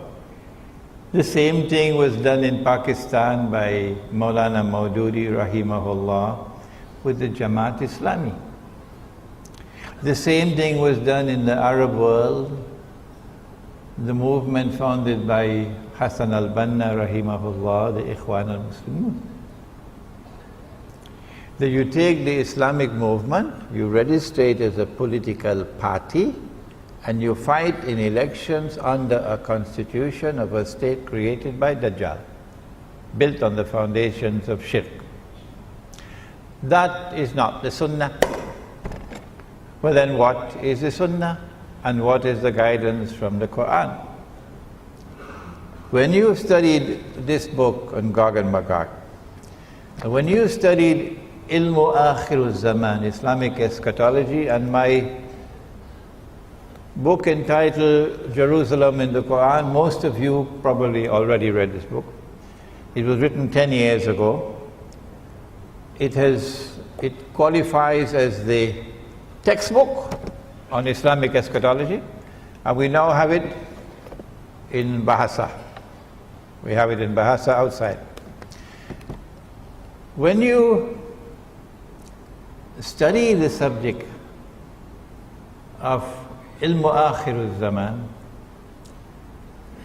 The same thing was done in Pakistan by Maulana Maududi rahimahullah with the Jamaat Islami. The same thing was done in the Arab world, the movement founded by Hassan al-Banna rahimahullah, the Ikhwan al-Muslimun. That you take the Islamic movement, you register it as a political party, and you fight in elections under a constitution of a state created by Dajjal, built on the foundations of shirk. That is not the Sunnah. Well then what is the Sunnah? And what is the guidance from the Quran? When you studied this book on Gog and Magog, when you studied Ilmu Akhirul Zaman, Islamic Eschatology, and my book entitled Jerusalem in the Quran, most of you probably already read this book. It was written 10 years ago. It qualifies as the textbook on Islamic eschatology, and we now have it in Bahasa. We have it in Bahasa outside. When you study the subject of Ilmu Akhirul Zaman,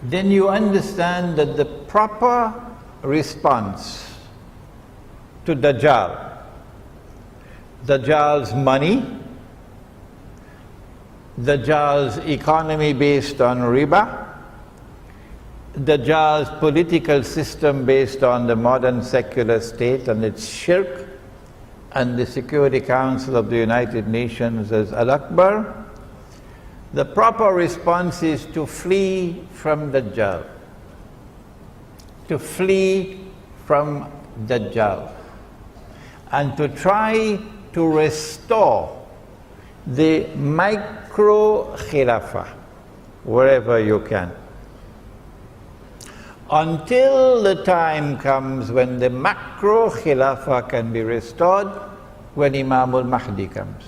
then you understand that the proper response to Dajjal's money, Dajjal's economy based on riba, Dajjal's political system based on the modern secular state and its shirk, and the Security Council of the United Nations as Al-Akbar, the proper response is to flee from Dajjal. To flee from Dajjal. And to try to restore the micro-khilafah wherever you can. Until the time comes when the macro-khilafah can be restored, when Imam Mahdi comes.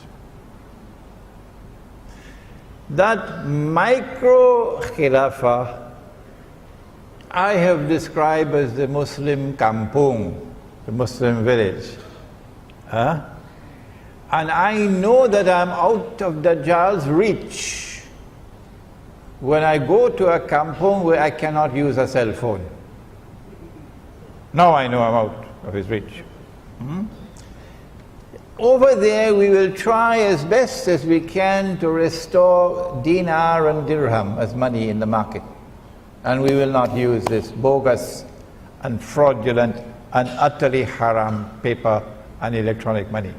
That micro-khilafah I have described as the Muslim kampung, the Muslim village. And I know that I'm out of Dajjal's reach when I go to a kampung where I cannot use a cell phone. Now I know I'm out of his reach. Over there we will try as best as we can to restore dinar and dirham as money in the market. And we will not use this bogus and fraudulent and utterly haram paper and electronic money.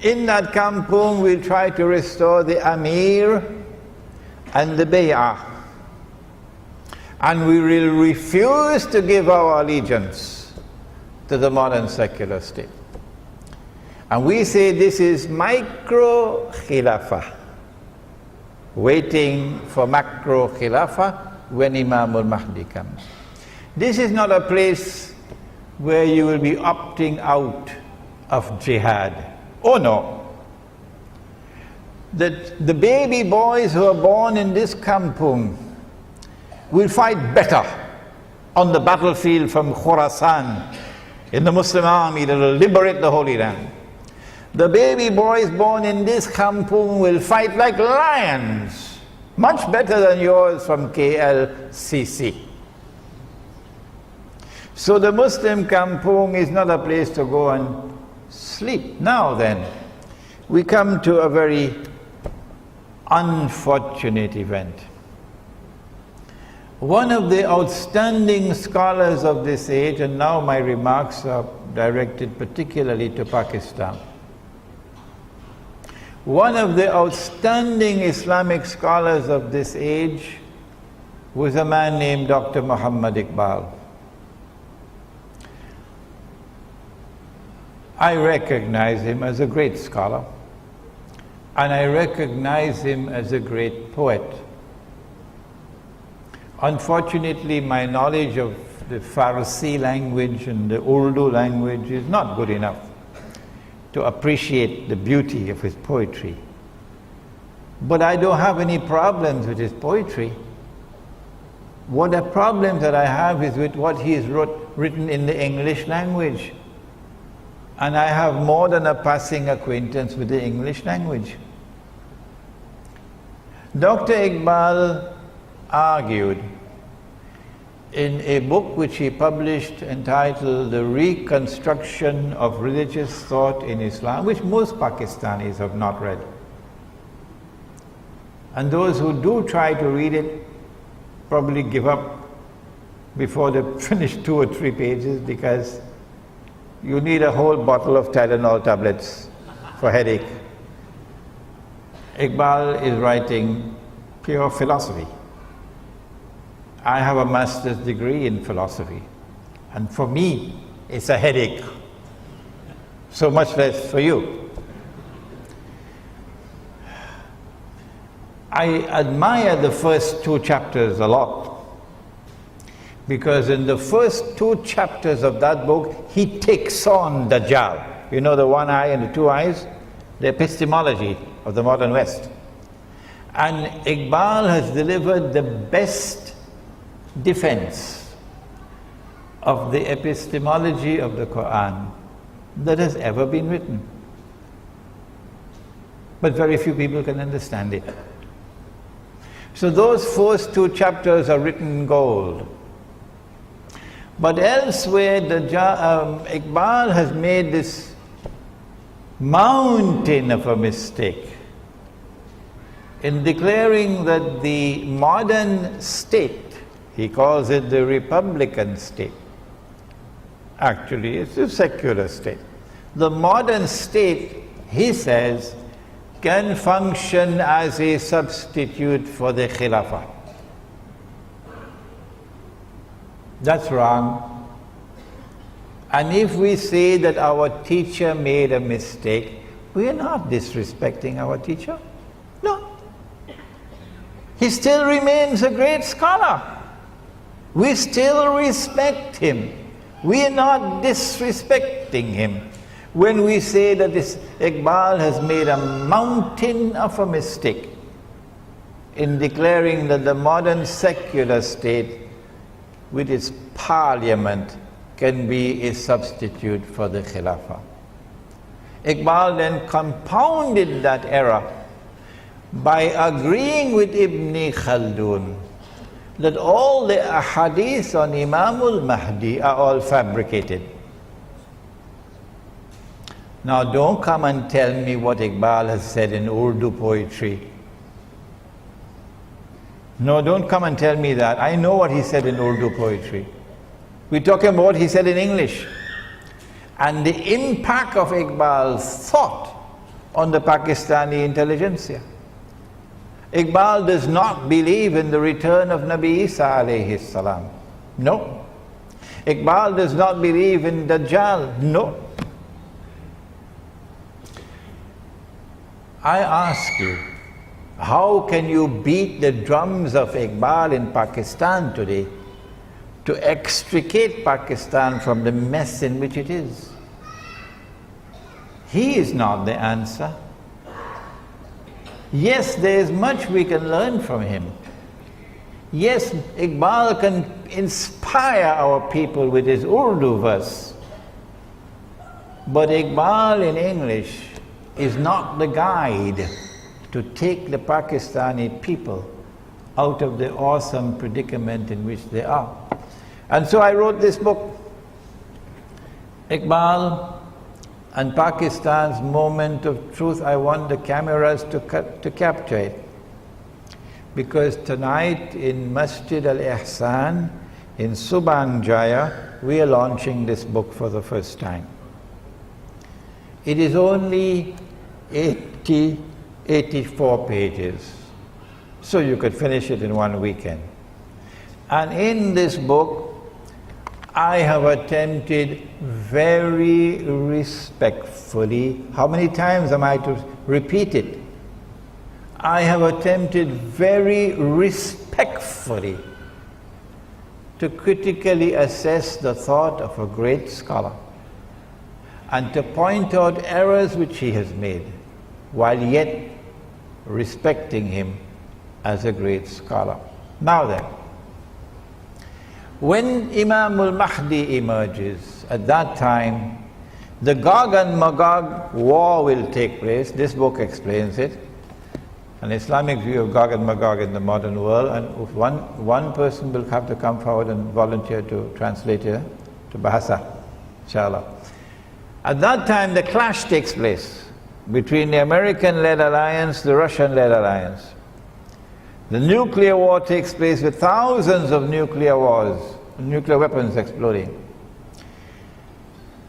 In that kampung we'll try to restore the Amir and the Bay'ah. And we will refuse to give our allegiance to the modern secular state. And we say this is micro-khilafah, waiting for macro-khilafah when Imam Mahdi comes. This is not a place where you will be opting out of jihad. Oh no. That the baby boys who are born in this kampung will fight better on the battlefield from Khorasan in the Muslim army that will liberate the Holy Land. The baby boys born in this kampung will fight like lions, much better than yours from KLCC. So the Muslim kampung is not a place to go and sleep. Now then, we come to a very unfortunate event. One of the outstanding scholars of this age, and now my remarks are directed particularly to Pakistan. One of the outstanding Islamic scholars of this age was a man named Dr. Muhammad Iqbal. I recognize him as a great scholar, and I recognize him as a great poet. Unfortunately, my knowledge of the Farsi language and the Urdu language is not good enough to appreciate the beauty of his poetry. But I don't have any problems with his poetry. What the problem that I have is with what he has written in the English language. And I have more than a passing acquaintance with the English language. Dr. Iqbal argued in a book which he published entitled The Reconstruction of Religious Thought in Islam, which most Pakistanis have not read. And those who do try to read it probably give up before they finish 2 or 3 pages, because you need a whole bottle of Tylenol tablets for headache. Iqbal is writing pure philosophy. I have a master's degree in philosophy, and for me it's a headache, so much less for you. I admire the first 2 chapters a lot, because in the first 2 chapters of that book he takes on Dajjal. You know, the 1 eye and the 2 eyes, the epistemology of the modern West. And Iqbal has delivered the best defense of the epistemology of the Quran that has ever been written. But very few people can understand it. So those first 2 chapters are written in gold. But elsewhere, Iqbal has made this mountain of a mistake in declaring that the modern state, he calls it the Republican state. Actually, it's a secular state. The modern state, he says, can function as a substitute for the Khilafah. That's wrong. And if we say that our teacher made a mistake, we are not disrespecting our teacher. No. He still remains a great scholar. We still respect him. We are not disrespecting him when we say that this Iqbal has made a mountain of a mistake in declaring that the modern secular state with its parliament can be a substitute for the Khilafah. Iqbal then compounded that error by agreeing with Ibn Khaldun that all the ahadith on Imam Mahdi are all fabricated. Now don't come and tell me what Iqbal has said in Urdu poetry. No, don't come and tell me that. I know what he said in Urdu poetry. We're talking about what he said in English. And the impact of Iqbal's thought on the Pakistani intelligentsia. Iqbal does not believe in the return of Nabi Isa alayhi salam. No. Iqbal does not believe in Dajjal. No. I ask you, how can you beat the drums of Iqbal in Pakistan today to extricate Pakistan from the mess in which it is? He is not the answer. Yes, there is much we can learn from him. Yes, Iqbal can inspire our people with his Urdu verse. But Iqbal in English is not the guide to take the Pakistani people out of the awesome predicament in which they are. And so I wrote this book, Iqbal and Pakistan's Moment of Truth. I want the cameras to capture it. Because tonight in Masjid Al-Ehsan in Subang Jaya, we are launching this book for the first time. It is only 84 pages, so you could finish it in one weekend. And in this book, I have attempted very respectfully, how many times am I to repeat it? I have attempted very respectfully to critically assess the thought of a great scholar and to point out errors which he has made, while yet respecting him as a great scholar. Now then, When Imam Mahdi emerges, at that time, the Gog and Magog war will take place. This book explains it. An Islamic view of Gog and Magog in the modern world, and one person will have to come forward and volunteer to translate it to Bahasa, inshallah. At that time, the clash takes place between the American-led alliance, the Russian-led alliance. The nuclear war takes place with thousands of nuclear weapons exploding.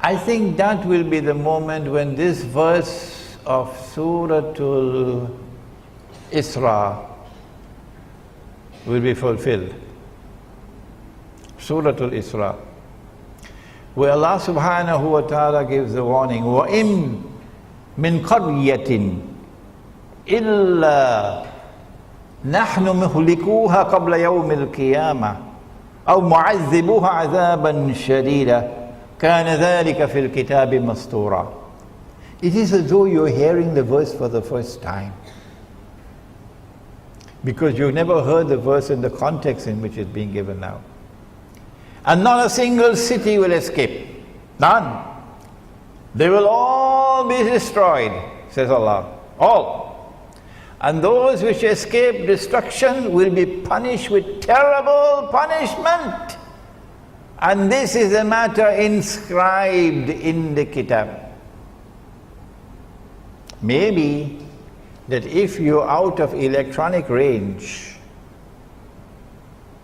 I think that will be the moment when this verse of Suratul Isra will be fulfilled. Suratul Isra, where Allah subhanahu wa ta'ala gives the warning, وَإِن مِّن قَرْيَةٍ إِلَّا نَحْنُ مُهْلِكُوهَا قَبْلَ يَوْمِ الْقِيَامَةِ أَوْ مُعَذِّبُوهَا عَذَابًا شَدِيدًا كَانَ ذَلِكَ فِي الْكِتَابِ مَسْطُورًا. It is as though you're hearing the verse for the first time, because you've never heard the verse in the context in which it's being given now. And not a single city will escape. None. They will all be destroyed, says Allah. All. And those which escape destruction will be punished with terrible punishment. And this is a matter inscribed in the Kitab. Maybe that if you're out of electronic range,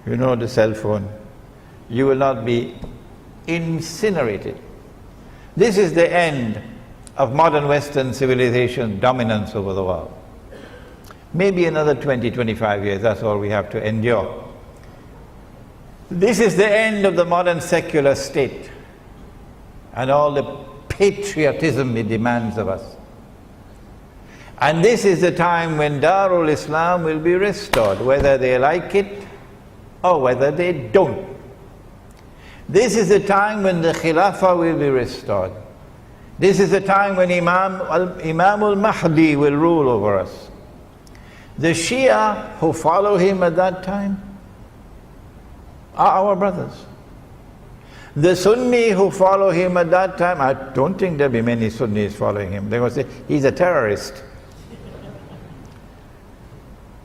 you know, the cell phone, you will not be incinerated. This is the end of modern Western civilization dominance over the world. Maybe another 20, 25 years, that's all we have to endure. This is the end of the modern secular state and all the patriotism it demands of us. And this is the time when Darul Islam will be restored, whether they like it or whether they don't. This is the time when the Khilafah will be restored. This is the time when Imam al-Mahdi will rule over us. The Shia who follow him at that time are our brothers. The Sunni who follow him at that time, I don't think there'll be many Sunnis following him. They're going to say, he's a terrorist.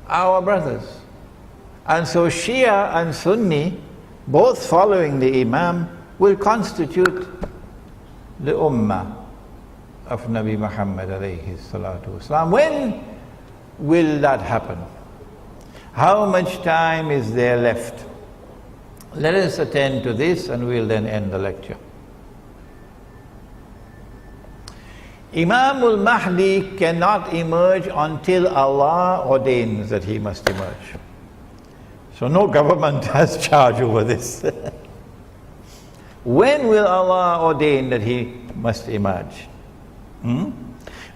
Our brothers. And so Shia and Sunni, both following the Imam, will constitute the Ummah of Nabi Muhammad alayhi salatu wasalam. When will that happen? How much time is there left? Let us attend to this and we'll then end the lecture. Imam al-Mahdi cannot emerge until Allah ordains that he must emerge. So no government has charge over this. When will Allah ordain that he must emerge?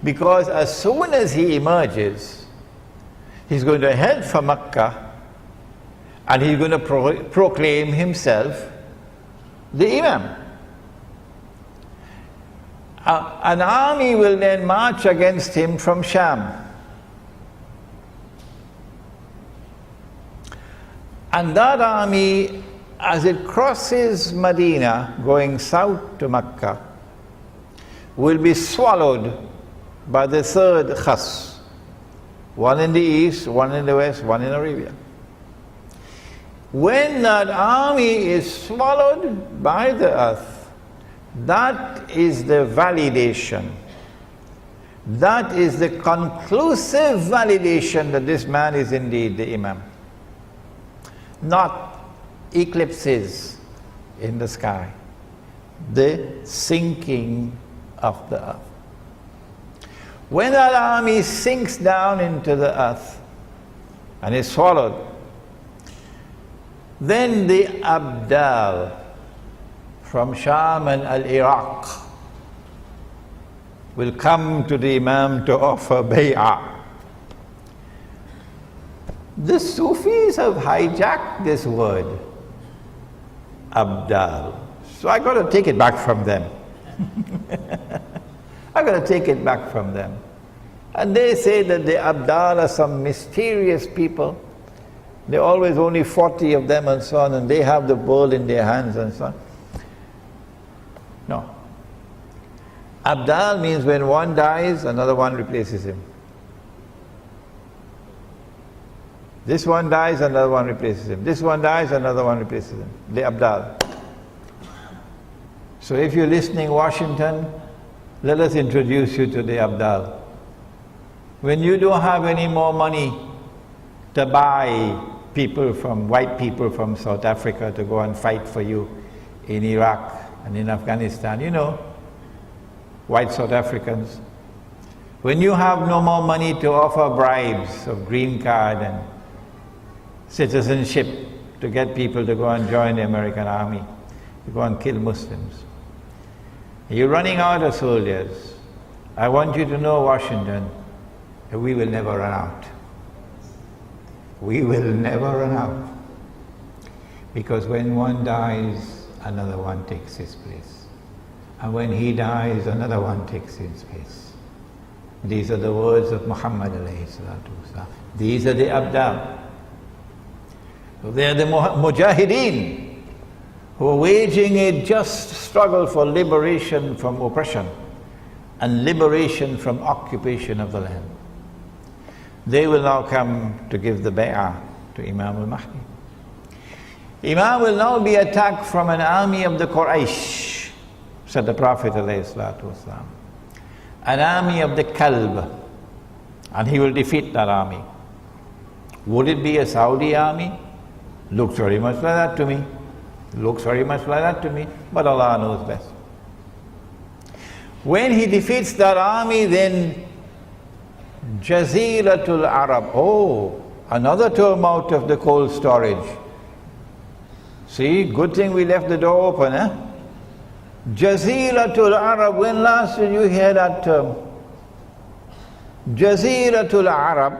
Because as soon as he emerges, he's going to head for Makkah and he's going to proclaim himself the Imam. An army will then march against him from Sham. And that army, as it crosses Medina, going south to Mecca, will be swallowed by the third khas. One in the east, one in the west, one in Arabia. When that army is swallowed by the earth, that is the validation. That is the conclusive validation that this man is indeed the Imam. Not eclipses in the sky, the sinking of the earth. When that army sinks down into the earth and is swallowed, then the Abdal from Sham and Iraq will come to the Imam to offer bay'ah. The Sufis have hijacked this word, Abdal. So I got to take it back from them. I got to take it back from them. And they say that the Abdal are some mysterious people There are always only 40 of them and so on, and they have the world in their hands and so on. No. Abdal means when one dies, another one replaces him. This one dies, another one replaces him. This one dies, another one replaces him. The Abdal. So if you're listening, Washington, let us introduce you to the Abdal. When you don't have any more money to buy white people from South Africa to go and fight for you in Iraq and in Afghanistan, you know, white South Africans. When you have no more money to offer bribes of green card and citizenship to get people to go and join the American army, to go and kill Muslims. You're running out of soldiers. I want you to know, Washington, that we will never run out. We will never run out. Because when one dies, another one takes his place. And when he dies, another one takes his place. These are the words of Muhammad alayhi salatu wasalam. These are the Abdal. They are the Mujahideen who are waging a just struggle for liberation from oppression and liberation from occupation of the land. They will now come to give the bay'ah to Imam al-Mahdi. Imam will now be attacked from an army of the Quraysh, said the Prophet ﷺ. An army of the Kalb, and he will defeat that army. Would it be a Saudi army? Looks very much like that to me. Looks very much like that to me, but Allah knows best. When he defeats that army, then Jaziratul Arab, another term out of the cold storage. See, good thing we left the door open, eh? Jaziratul Arab, when last did you hear that term? Jaziratul Arab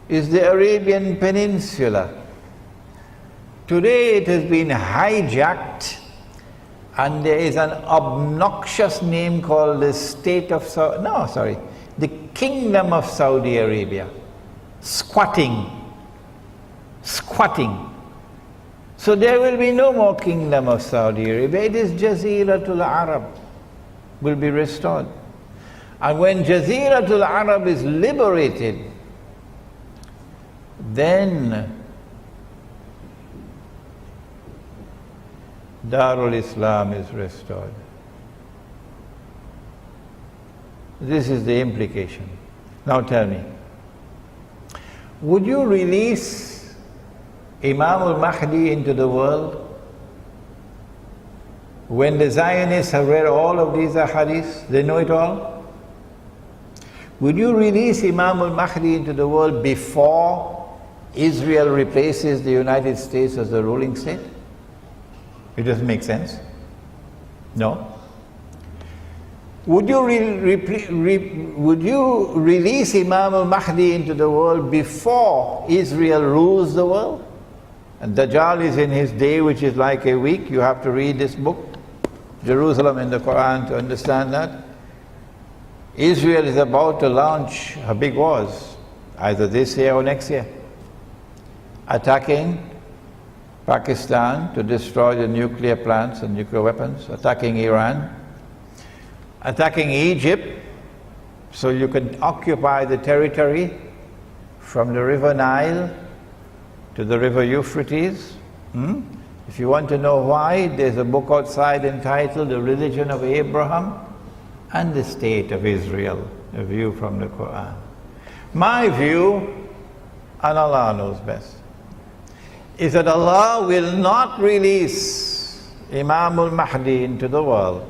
is the Arabian Peninsula. Today it has been hijacked, and there is an obnoxious name called the the Kingdom of Saudi Arabia. Squatting. So there will be no more Kingdom of Saudi Arabia. It is Jaziratul Arab will be restored. And when Jaziratul Arab is liberated, then Darul Islam is restored. This is the implication. Now tell me, would you release Imam al-Mahdi into the world when the Zionists have read all of these ahadith? They know it all. Would you release Imam al-Mahdi into the world before Israel replaces the United States as the ruling state? It doesn't make sense. No. Would you release Imam al-Mahdi into the world before Israel rules the world? And Dajjal is in his day, which is like a week. You have to read this book, Jerusalem in the Quran, to understand that. Israel is about to launch her big wars, either this year or next year, attacking Pakistan to destroy the nuclear plants and nuclear weapons, attacking Iran, attacking Egypt so you can occupy the territory from the river Nile to the river Euphrates. If you want to know why, there's a book outside entitled The Religion of Abraham and the State of Israel, a view from the Quran. My view, and Allah knows best, is that Allah will not release Imam al-Mahdi into the world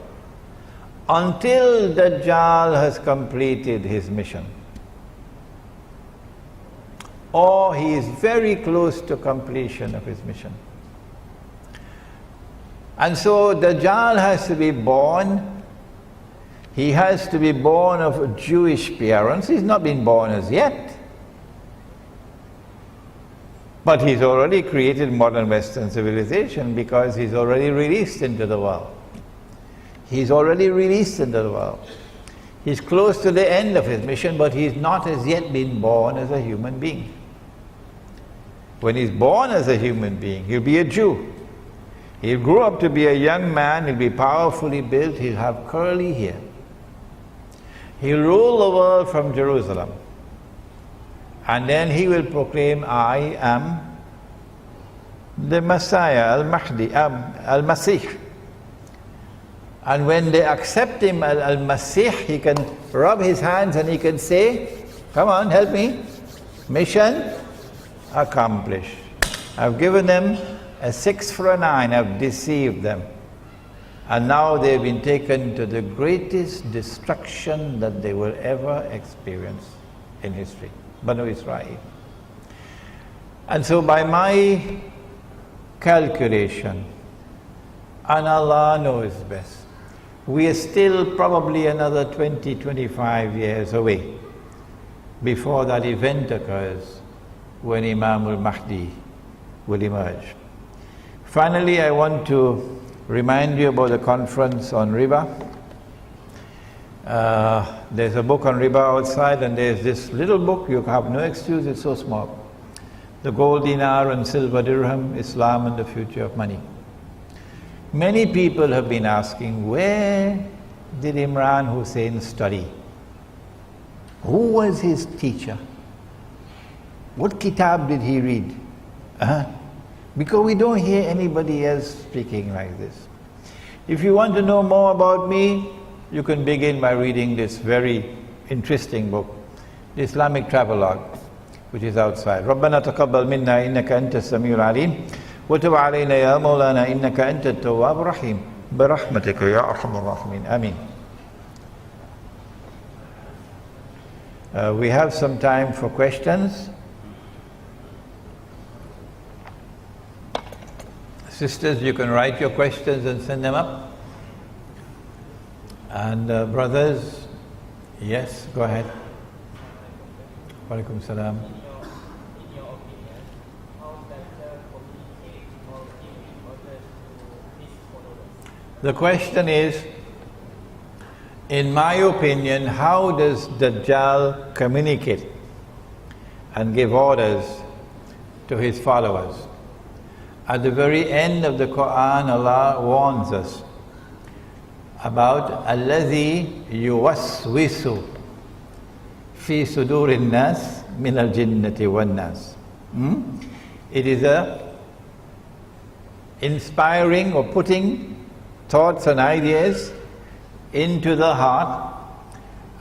until Dajjal has completed his mission, or he is very close to completion of his mission. And so Dajjal has to be born. He has to be born of Jewish parents. He's not been born as yet, but he's already created modern Western civilization because he's already released into the world. He's already released into the world. He's close to the end of his mission, but he's not as yet been born as a human being. When he's born as a human being, he'll be a Jew. He'll grow up to be a young man, he'll be powerfully built, he'll have curly hair. He'll rule the world from Jerusalem. And then he will proclaim, I am the Messiah, Al-Mahdi, Al-Masih. And when they accept him, Al-Masih, he can rub his hands and he can say, come on, help me. Mission accomplished. I've given them a 6 for a 9, I've deceived them. And now they've been taken to the greatest destruction that they will ever experience in history. Banu Israel. And so by my calculation, and Allah knows best, we are still probably another 20, 25 years away before that event occurs when Imam al-Mahdi will emerge. Finally, I want to remind you about the conference on riba. There's a book on riba outside, and there's this little book, you have no excuse, it's so small. The Gold Dinar and Silver Dirham, Islam and the Future of Money. Many people have been asking, where did Imran Hussain study? Who was his teacher? What kitab did he read? Because we don't hear anybody else speaking like this. If you want to know more about me, you can begin by reading this very interesting book, the Islamic Travelogue, which is outside. رَبَّنَا تَقَبَّلْ مِنَّا إِنَّكَ أَنْتَ السَّمِيعُ الْعَلِيمُ وَتُبْ عَلَيْنَا يَا مَوْلَانَا إِنَّكَ أَنْتَ التَّوَّابُ الرَّحِيمُ بِرَحْمَتِكَ يَا أَرْحَمَ الرَّاحِمِينَ Ameen. We have some time for questions. Sisters, you can write your questions and send them up. And brothers, yes, go ahead. Wa alaikum salam. In your opinion, how better communicate or give orders to his followers? The question is, in my opinion, how does Dajjal communicate and give orders to his followers? At the very end of the Quran, Allah warns us about الَّذِي يُوَسْوِسُ فِي صُدُورِ النَّاسِ مِنَ الْجِنَّةِ وَالنَّاسِ. It is inspiring or putting thoughts and ideas into the heart,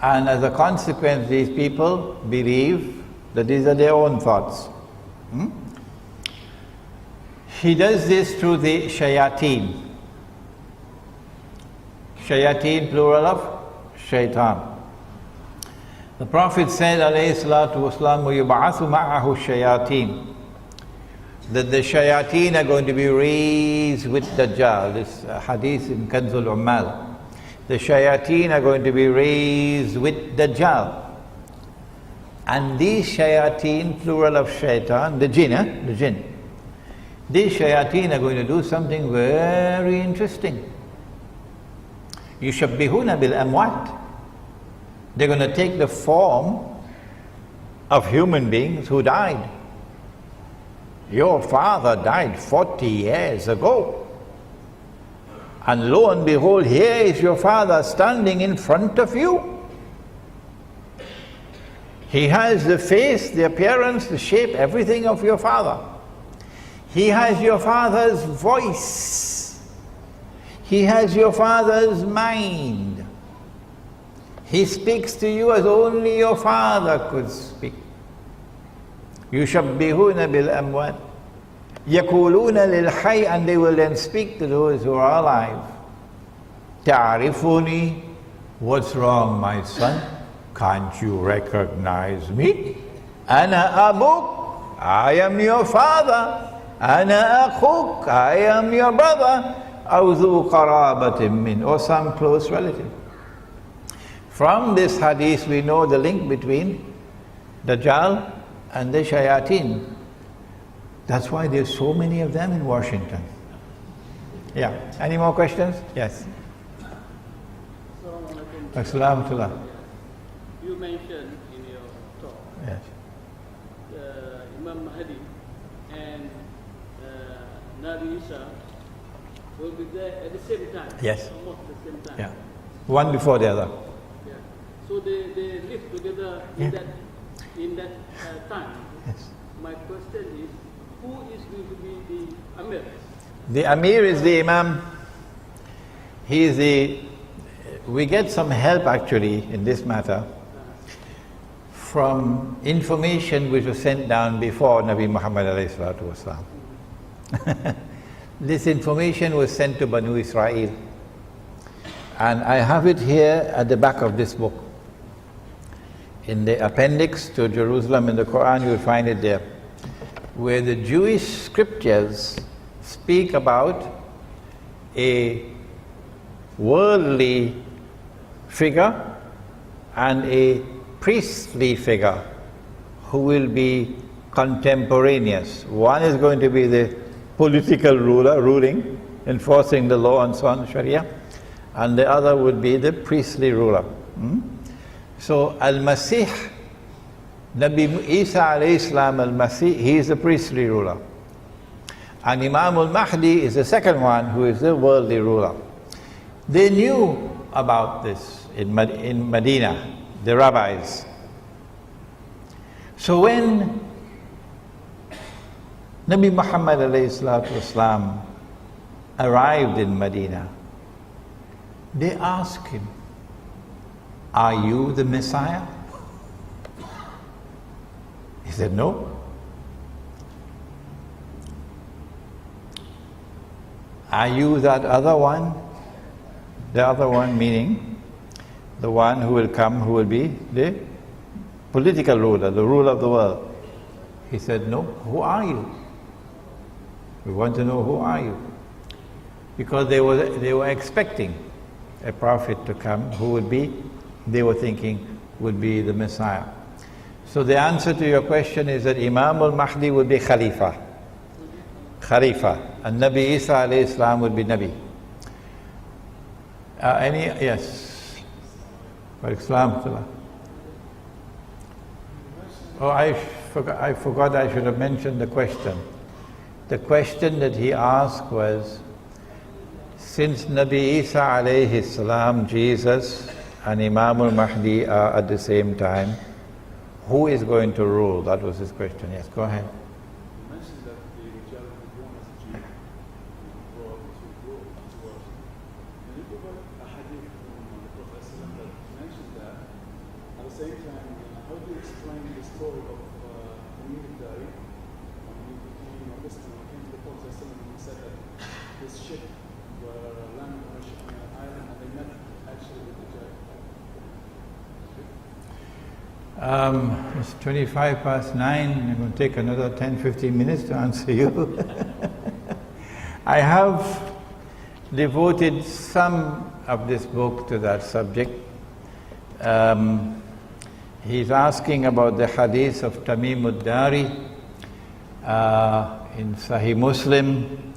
and as a consequence these people believe that these are their own thoughts. He does this through the shayateen. Shayateen, plural of shaitan. The Prophet said, alayhi salatu wasalam, وَيُبْعَثُ مَعَهُ الشَّيَاطِينَ, that the shayateen are going to be raised with Dajjal. This hadith in Kanzul Ummal. The shayateen are going to be raised with Dajjal. And these shayateen, plural of shaitan, the jinn, these shayateen are going to do something very interesting. يُشَبِّهُونَ بِالْأَمْوَاتِ. They're going to take the form of human beings who died. Your father died 40 years ago. And lo and behold, here is your father standing in front of you. He has the face, the appearance, the shape, everything of your father. He has your father's voice. He has your father's mind. He speaks to you as only your father could speak. يُشَبِّهُونَ بِالْأَمْوَاتِ يَقُولُونَ لِلْحَيِّ, and they will then speak to those who are alive. تَعْرِفُنِي, what's wrong, my son? Can't you recognize me? أَنَا أَبُوك, I am your father. أَنَا أَخُوك, I am your brother. أَوْ ذُو قَرَابَةٍ مِّنْ, or some close relative. From this hadith we know the link between Dajjal and the shayateen. That's why there's so many of them in Washington. Yeah. Any more questions? Yes. Assalamu alaikum. You mentioned in your talk, Yes. Imam Mahdi and Nabi Isa will be there at the same time. Yes. Almost at the same time. Yeah. One before the other. Yeah. So they live together Yeah. in that time. Yes. My question is, who is going to be the Amir? The Amir is the Imam. He is the... We get some help actually in this matter from information which was sent down before Nabi Muhammad alayhi salatu wasalam. This information was sent to Banu Israel. And I have it here at the back of this book. In the appendix to Jerusalem in the Quran, you will find it there, where the Jewish scriptures speak about a worldly figure and a priestly figure who will be contemporaneous. One is going to be the political ruler, ruling, enforcing the law and so on, Sharia, and the other would be the priestly ruler. So Al-Masih, Nabi Isa alayhi salam Al-Masih, he is the priestly ruler. And Imam Al-Mahdi is the second one who is the worldly ruler. They knew about this in Medina, the rabbis. So when Nabi Muhammad alayhi salatu wasalam arrived in Medina, they asked him, "Are you the Messiah?" He said, "No." "Are you that other one?" The other one meaning the one who will come, who will be the political ruler, the ruler of the world. He said, "No." "Who are you?" "We want to know, who are you?" Because they were expecting a prophet to come who would be, they were thinking, would be the Messiah. So the answer to your question is that Imam al-Mahdi would be Khalifa. Khalifa. And Nabi Isa alayhi salam would be Nabi. Yes. Wa alaikum salam. Oh, I forgot I should have mentioned the question. The question that he asked was, since Nabi Isa alayhi salam, Jesus, and Imam al-Mahdi are at the same time, who is going to rule? That was his question. Yes, go ahead. You mentioned that the child will be born as a Jew and grow up to world. Can you provide a hadith from the Prophet that mentioned that? At the same time, how do you explain the story of Tamim al-Dari when he became a Muslim and came to the Prophet and he said that his ship were landing on an island and they met actually with the child? It's 9:25. I'm going to take another 10-15 minutes to answer you. I have devoted some of this book to that subject. He's asking about the hadith of Tamim al-Dari in Sahih Muslim,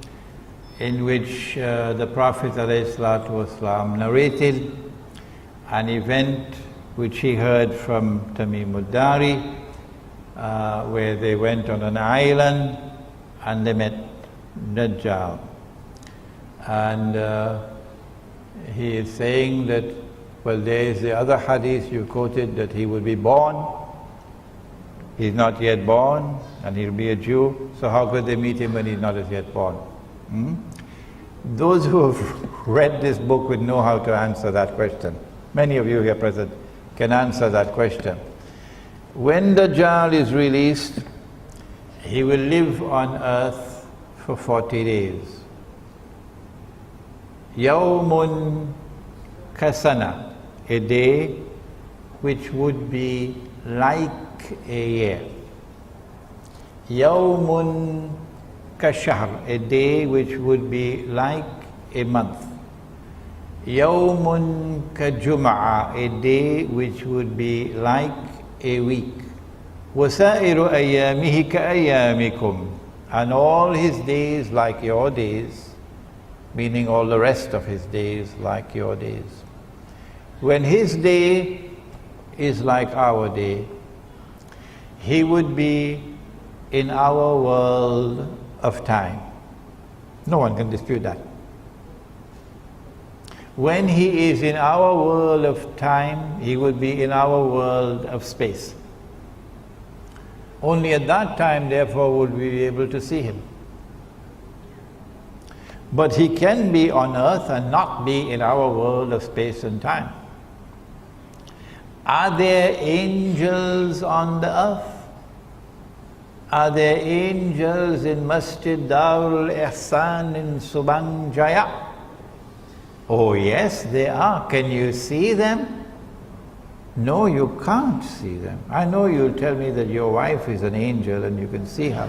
in which the Prophet ﷺ narrated an event which he heard from Tamim al-Dari, where they went on an island and they met Dajjal. And he is saying that, well, there is the other hadith you quoted that he will be born. He's not yet born and he'll be a Jew, so how could they meet him when he's not as yet born? Those who have read this book would know how to answer that question. Many of you here present can answer that question. When Dajjal is released, he will live on earth for 40 days. Yawmun kasana, a day which would be like a year. Yawmun kashahr, a day which would be like a month. Yawmun kajum'a, a day which would be like a week. Wasairu ayyamihi ka'ayyamikum, and all his days like your days, meaning all the rest of his days like your days. When his day is like our day, he would be in our world of time. No one can dispute that. When he is in our world of time, he will be in our world of space. Only at that time, therefore, would we be able to see him. But he can be on earth and not be in our world of space and time. Are there angels on the earth? Are there angels in Masjid Darul Ehsan in Subang Jaya? Oh yes, they are. Can you see them? No, you can't see them. I know you'll tell me that your wife is an angel and you can see her.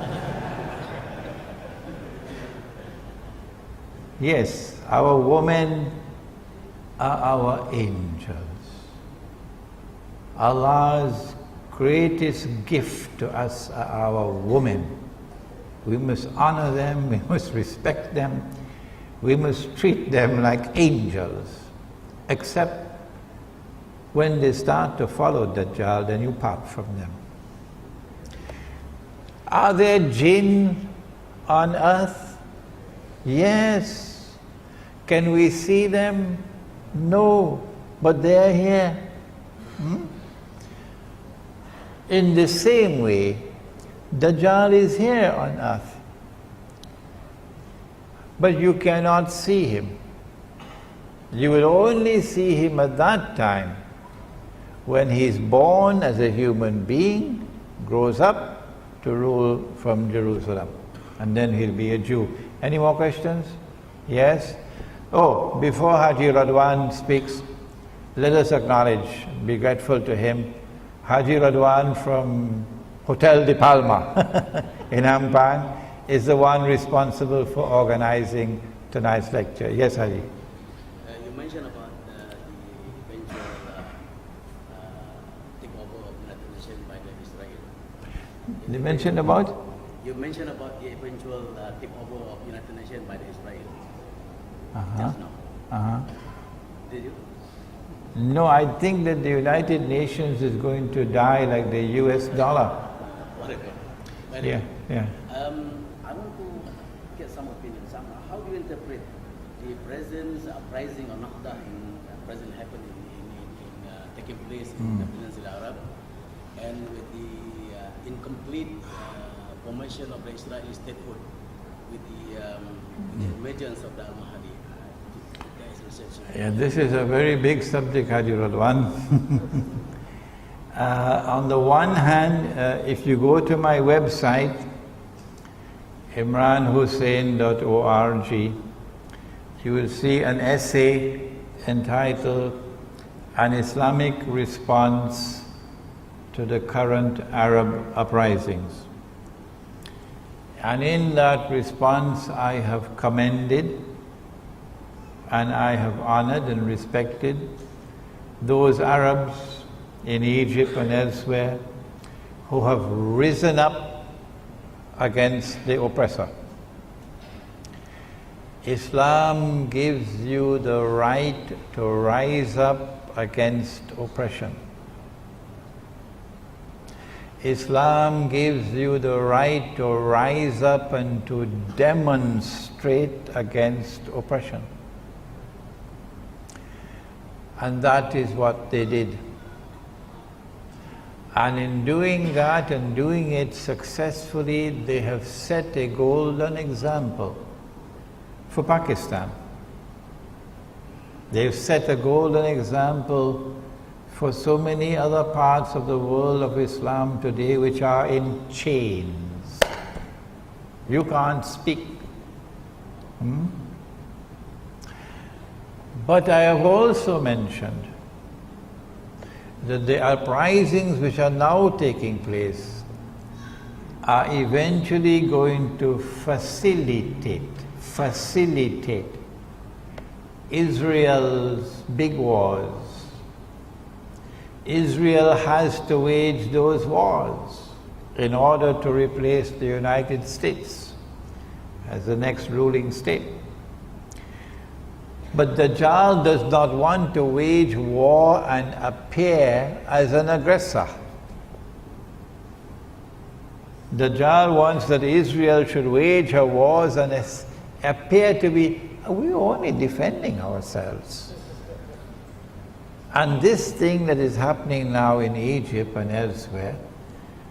Yes, our women are our angels. Allah's greatest gift to us are our women. We must honor them, we must respect them, we must treat them like angels. Except when they start to follow Dajjal, then you part from them. Are there jinn on earth? Yes. Can we see them? No, but they are here. In the same way, Dajjal is here on earth. But you cannot see him. You will only see him at that time when he is born as a human being, grows up to rule from Jerusalem. And then he'll be a Jew. Any more questions? Yes? Oh, before Haji Radwan speaks, let us acknowledge, be grateful to him. Haji Radwan from Hotel de Palma in Ampang is the one responsible for organizing tonight's lecture. Yes, Haji. You mentioned about the eventual takeover of United Nations by the Israel. You mentioned about? You mentioned about the eventual takeover of United Nations by the Israel. Uh-huh. Just now. Did you? No, I think that the United Nations is going to die like the US dollar. Whatever. Yeah. I want to get some opinion. How do you interpret the present uprising or Nahda present happening taking place in the Peninsula Arab, and with the incomplete formation of the Israeli statehood with the emergence of the Al-Mahdi? Yeah, this is a very big subject, Haji Radwan. On the one hand, if you go to my website, imranhussain.org, you will see an essay entitled An Islamic Response to the Current Arab Uprisings. And in that response I have commended and I have honored and respected those Arabs in Egypt and elsewhere who have risen up against the oppressor. Islam gives you the right to rise up against oppression. Islam gives you the right to rise up and to demonstrate against oppression. And that is what they did. And in doing that and doing it successfully, they have set a golden example for Pakistan. They've set a golden example for so many other parts of the world of Islam today which are in chains. You can't speak. But I have also mentioned that the uprisings which are now taking place are eventually going to facilitate Israel's big wars. Israel has to wage those wars in order to replace the United States as the next ruling state. But Dajjal does not want to wage war and appear as an aggressor. Dajjal wants that Israel should wage her wars and appear to be, we're only defending ourselves. And this thing that is happening now in Egypt and elsewhere,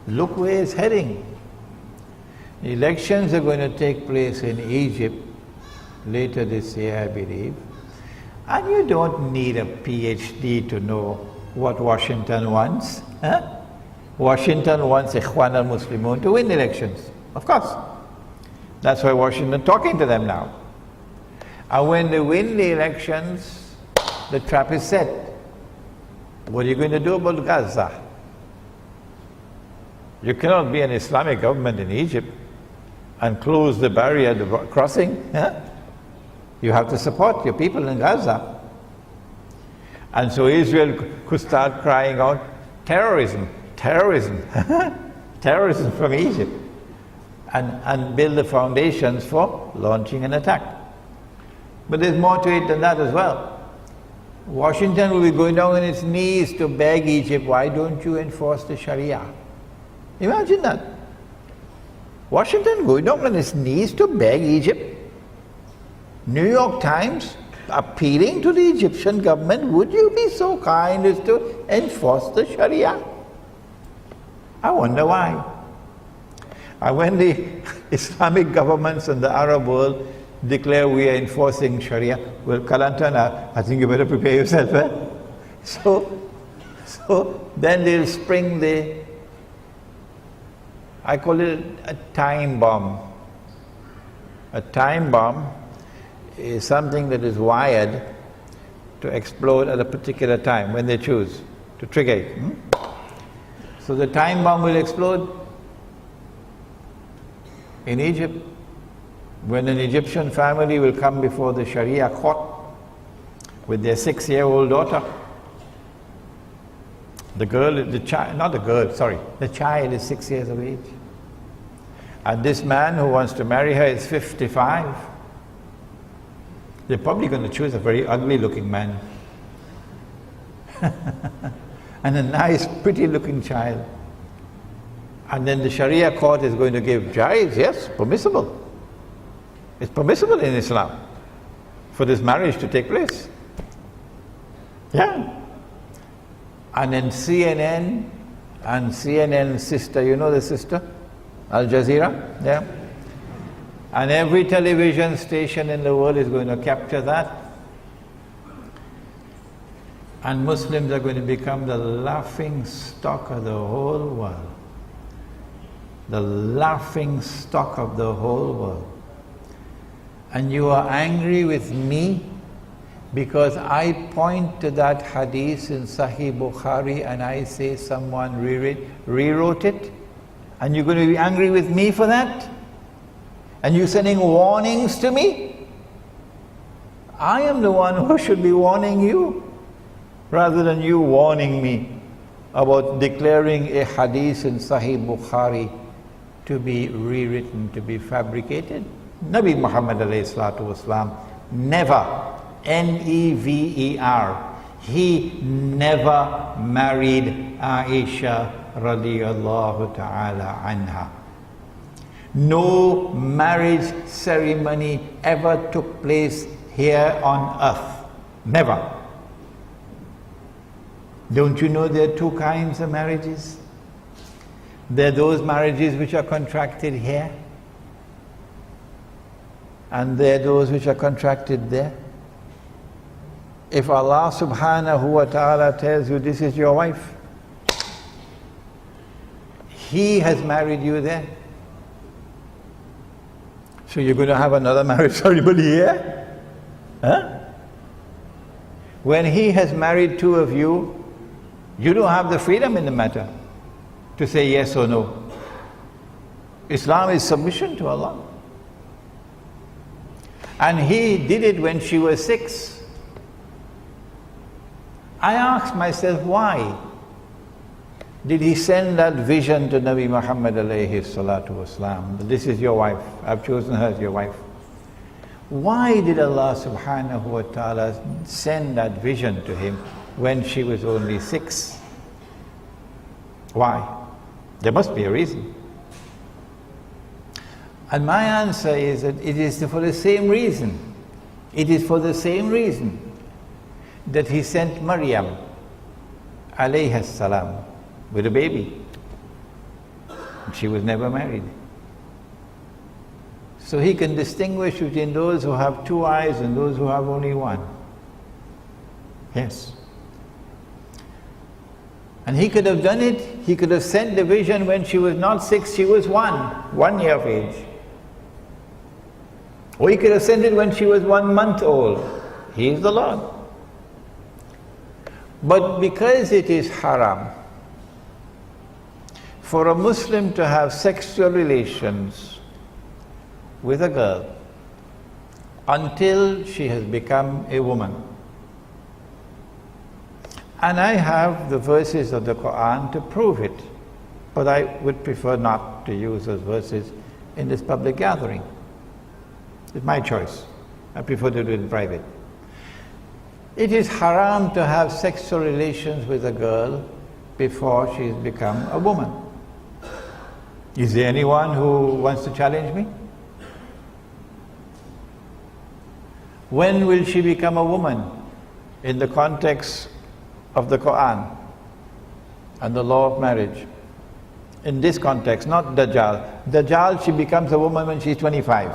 look where it's heading. The elections are going to take place in Egypt later this year, I believe. And you don't need a PhD to know what Washington wants. Huh? Washington wants Ikhwan al-Muslimun to win elections, of course. That's why Washington is talking to them now. And when they win the elections, the trap is set. What are you going to do about Gaza? You cannot be an Islamic government in Egypt and close the barrier, the crossing. Huh? You have to support your people in Gaza. And so Israel could start crying out, terrorism, terrorism, terrorism from Egypt, and build the foundations for launching an attack. But there's more to it than that as well. Washington will be going down on its knees to beg Egypt, why don't you enforce the Sharia? Imagine that. Washington going down on its knees to beg Egypt. New York Times appealing to the Egyptian government, would you be so kind as to enforce the Sharia? I wonder why. And when the Islamic governments in the Arab world declare we are enforcing Sharia, well, Kalantana, I think you better prepare yourself. Eh? So then they'll spring I call it a time bomb. A time bomb is something that is wired to explode at a particular time when they choose to trigger it. So the time bomb will explode in Egypt when an Egyptian family will come before the Sharia court with their 6-year-old daughter. The child is 6 years of age. And this man who wants to marry her is 55. They're probably going to choose a very ugly looking man. And a nice, pretty looking child. And then the Sharia court is going to give jais, yes, permissible. It's permissible in Islam for this marriage to take place. Yeah. And then CNN and CNN's sister, you know the sister? Al Jazeera, yeah. And every television station in the world is going to capture that. And Muslims are going to become the laughing stock of the whole world. The laughing stock of the whole world. And you are angry with me because I point to that hadith in Sahih Bukhari and I say someone rewrote it? And you're going to be angry with me for that? And you're sending warnings to me? I am the one who should be warning you, rather than you warning me about declaring a hadith in Sahih Bukhari to be rewritten, to be fabricated. Nabi Muhammad alayhi salatu wasalam never, N-E-V-E-R, he never married Aisha radiyallahu ta'ala anha. No marriage ceremony ever took place here on earth. Never. Don't you know there are two kinds of marriages? There are those marriages which are contracted here, and there are those which are contracted there. If Allah subhanahu wa ta'ala tells you this is your wife, He has married you there. So you're going to have another marriage ceremony here? Huh? When He has married two of you, you don't have the freedom in the matter to say yes or no. Islam is submission to Allah. And He did it when she was 6. I asked myself, why did He send that vision to Nabi Muhammad alayhi salatu wasalam? This is your wife, I've chosen her as your wife. Why did Allah subhanahu wa ta'ala send that vision to him when she was only 6? Why? There must be a reason. And my answer is that it is for the same reason. It is for the same reason that he sent Maryam alayhi salam with a baby. She was never married. So he can distinguish between those who have two eyes and those who have only one. Yes. And he could have done it, he could have sent the vision when she was not 6, she was 1 year of age. Or he could have sent it when she was 1 month old. He is the Lord. But because it is haram for a Muslim to have sexual relations with a girl until she has become a woman. And I have the verses of the Quran to prove it, but I would prefer not to use those verses in this public gathering. It's my choice. I prefer to do it in private. It is haram to have sexual relations with a girl before she has become a woman. Is there anyone who wants to challenge me? When will she become a woman in the context of the Quran and the law of marriage? In this context, not Dajjal. Dajjal, she becomes a woman when she's 25.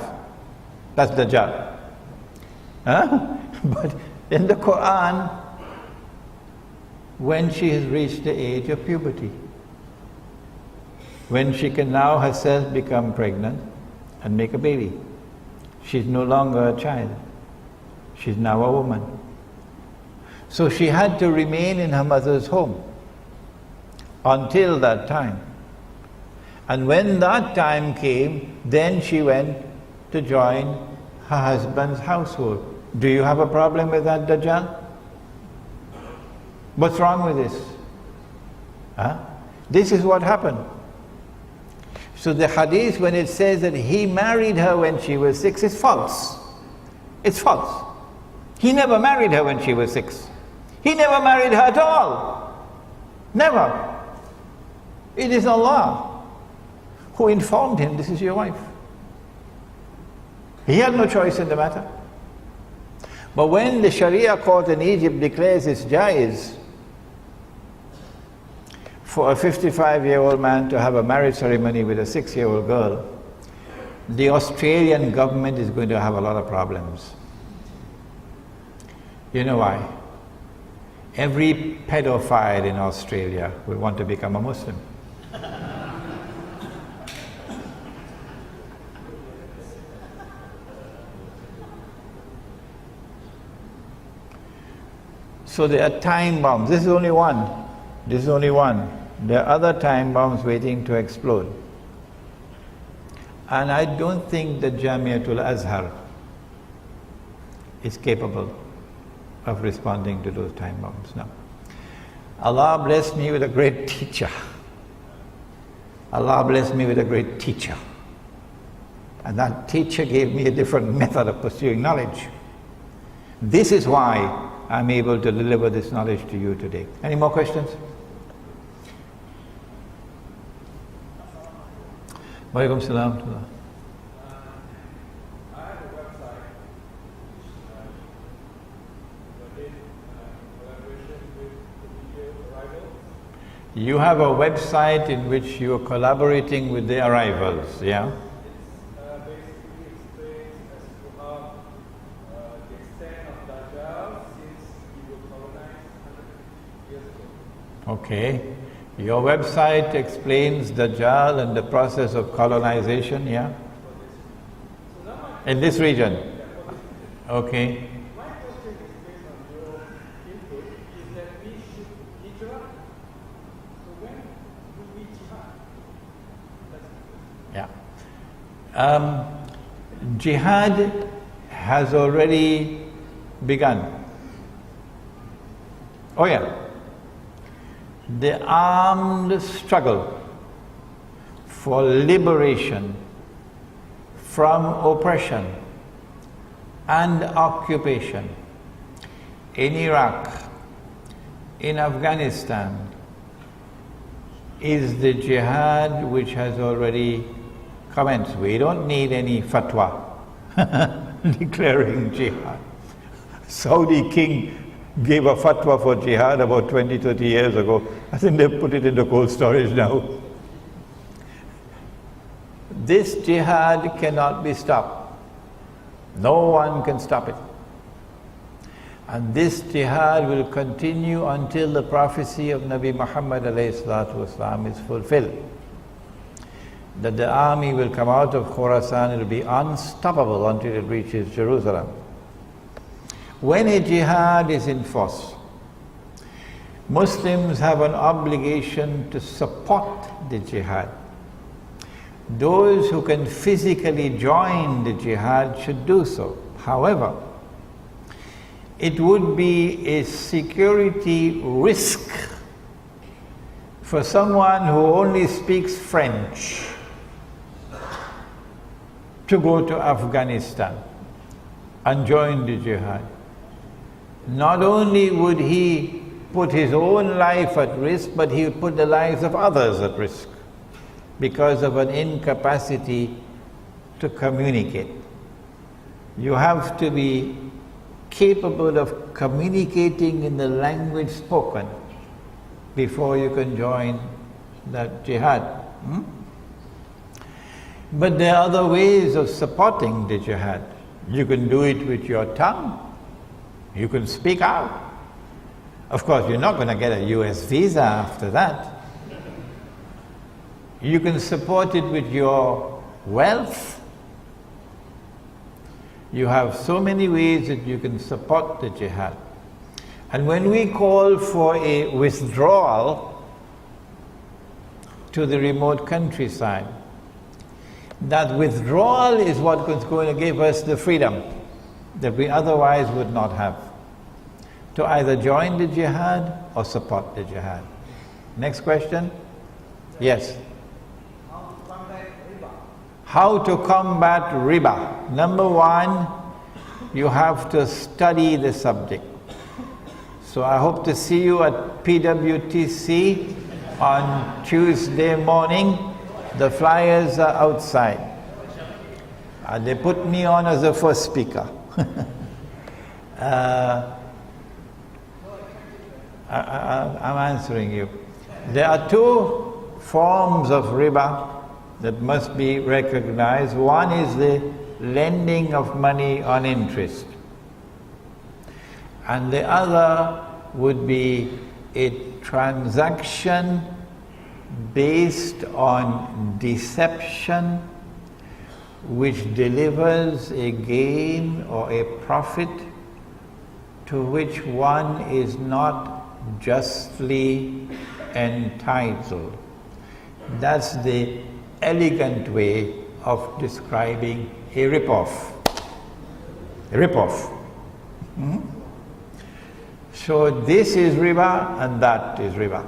That's Dajjal. Huh? But in the Quran, when she has reached the age of puberty, when she can now herself become pregnant and make a baby, she's no longer a child. She's now a woman. So she had to remain in her mother's home until that time. And when that time came, then she went to join her husband's household. Do you have a problem with that, Dajjal? What's wrong with this? Huh? This is what happened. So the hadith, when it says that he married her when she was 6, is false. It's false. He never married her when she was 6. He never married her at all. Never. It is Allah who informed him, this is your wife. He had no choice in the matter. But when the Sharia court in Egypt declares it's jaiz for a 55-year-old man to have a marriage ceremony with a 6-year-old girl, the Australian government is going to have a lot of problems. You know why? Every pedophile in Australia will want to become a Muslim. So there are time bombs. This is only one. This is only one. There are other time bombs waiting to explode. And I don't think that Jamiatul Azhar is capable of responding to those time bombs. No. Allah blessed me with a great teacher. Allah blessed me with a great teacher. And that teacher gave me a different method of pursuing knowledge. This is why I'm able to deliver this knowledge to you today. Any more questions? Wa alaikum salam. I have a website which in collaboration with the video arrivals. You have a website in which you are collaborating with the arrivals, yeah? It basically explains as to how the extent of Dajjal since he was colonized 150 years ago. Okay. Your website explains Dajjal and the process of colonization, yeah? In this region? Okay. My question is based on your input, is that we should hijrah. So when do we jihad? That's the question. Yeah. Jihad has already begun. Oh yeah. The armed struggle for liberation from oppression and occupation in Iraq, in Afghanistan, is the jihad which has already comments, we don't need any fatwa declaring jihad. Saudi king gave a fatwa for jihad about 20, 30 years ago. I think they've put it into cold storage now. This jihad cannot be stopped. No one can stop it. And this jihad will continue until the prophecy of Nabi Muhammad ﷺ is fulfilled. That the army will come out of Khurasan, it will be unstoppable until it reaches Jerusalem. When a jihad is in force, Muslims have an obligation to support the jihad. Those who can physically join the jihad should do so. However, it would be a security risk for someone who only speaks French to go to Afghanistan and join the jihad. Not only would he put his own life at risk, but he would put the lives of others at risk because of an incapacity to communicate. You have to be capable of communicating in the language spoken before you can join that jihad. But there are other ways of supporting the jihad. You can do it with your tongue. You can speak out. Of course, you're not going to get a US visa after that. You can support it with your wealth. You have so many ways that you can support the jihad. And when we call for a withdrawal to the remote countryside, that withdrawal is what is going to give us the freedom that we otherwise would not have, to either join the jihad or support the jihad. Next question? Yes. How to combat riba? Number one, you have to study the subject. So I hope to see you at PWTC on Tuesday morning. The flyers are outside. They put me on as the first speaker. I'm answering you. There are two forms of riba that must be recognized. One is the lending of money on interest, and the other would be a transaction based on deception which delivers a gain or a profit to which one is not justly entitled. That's the elegant way of describing a rip-off. A rip-off. So this is riba and that is riba.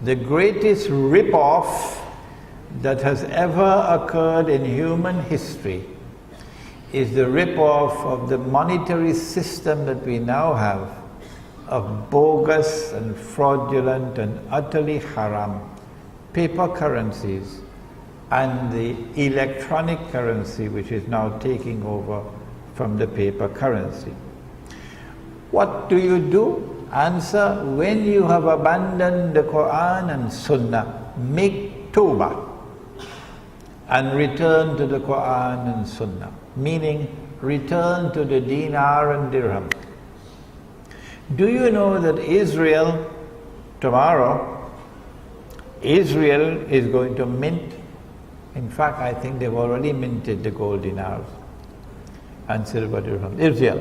The greatest rip-off that has ever occurred in human history is the rip-off of the monetary system that we now have, of bogus and fraudulent and utterly haram paper currencies and the electronic currency which is now taking over from the paper currency. What do you do? Answer: when you have abandoned the Quran and Sunnah, make tawbah and return to the Quran and Sunnah, meaning return to the dinar and dirham. Do you know that Israel, tomorrow, Israel is going to mint, in fact I think they've already minted the gold dinars and silver dirham, Israel.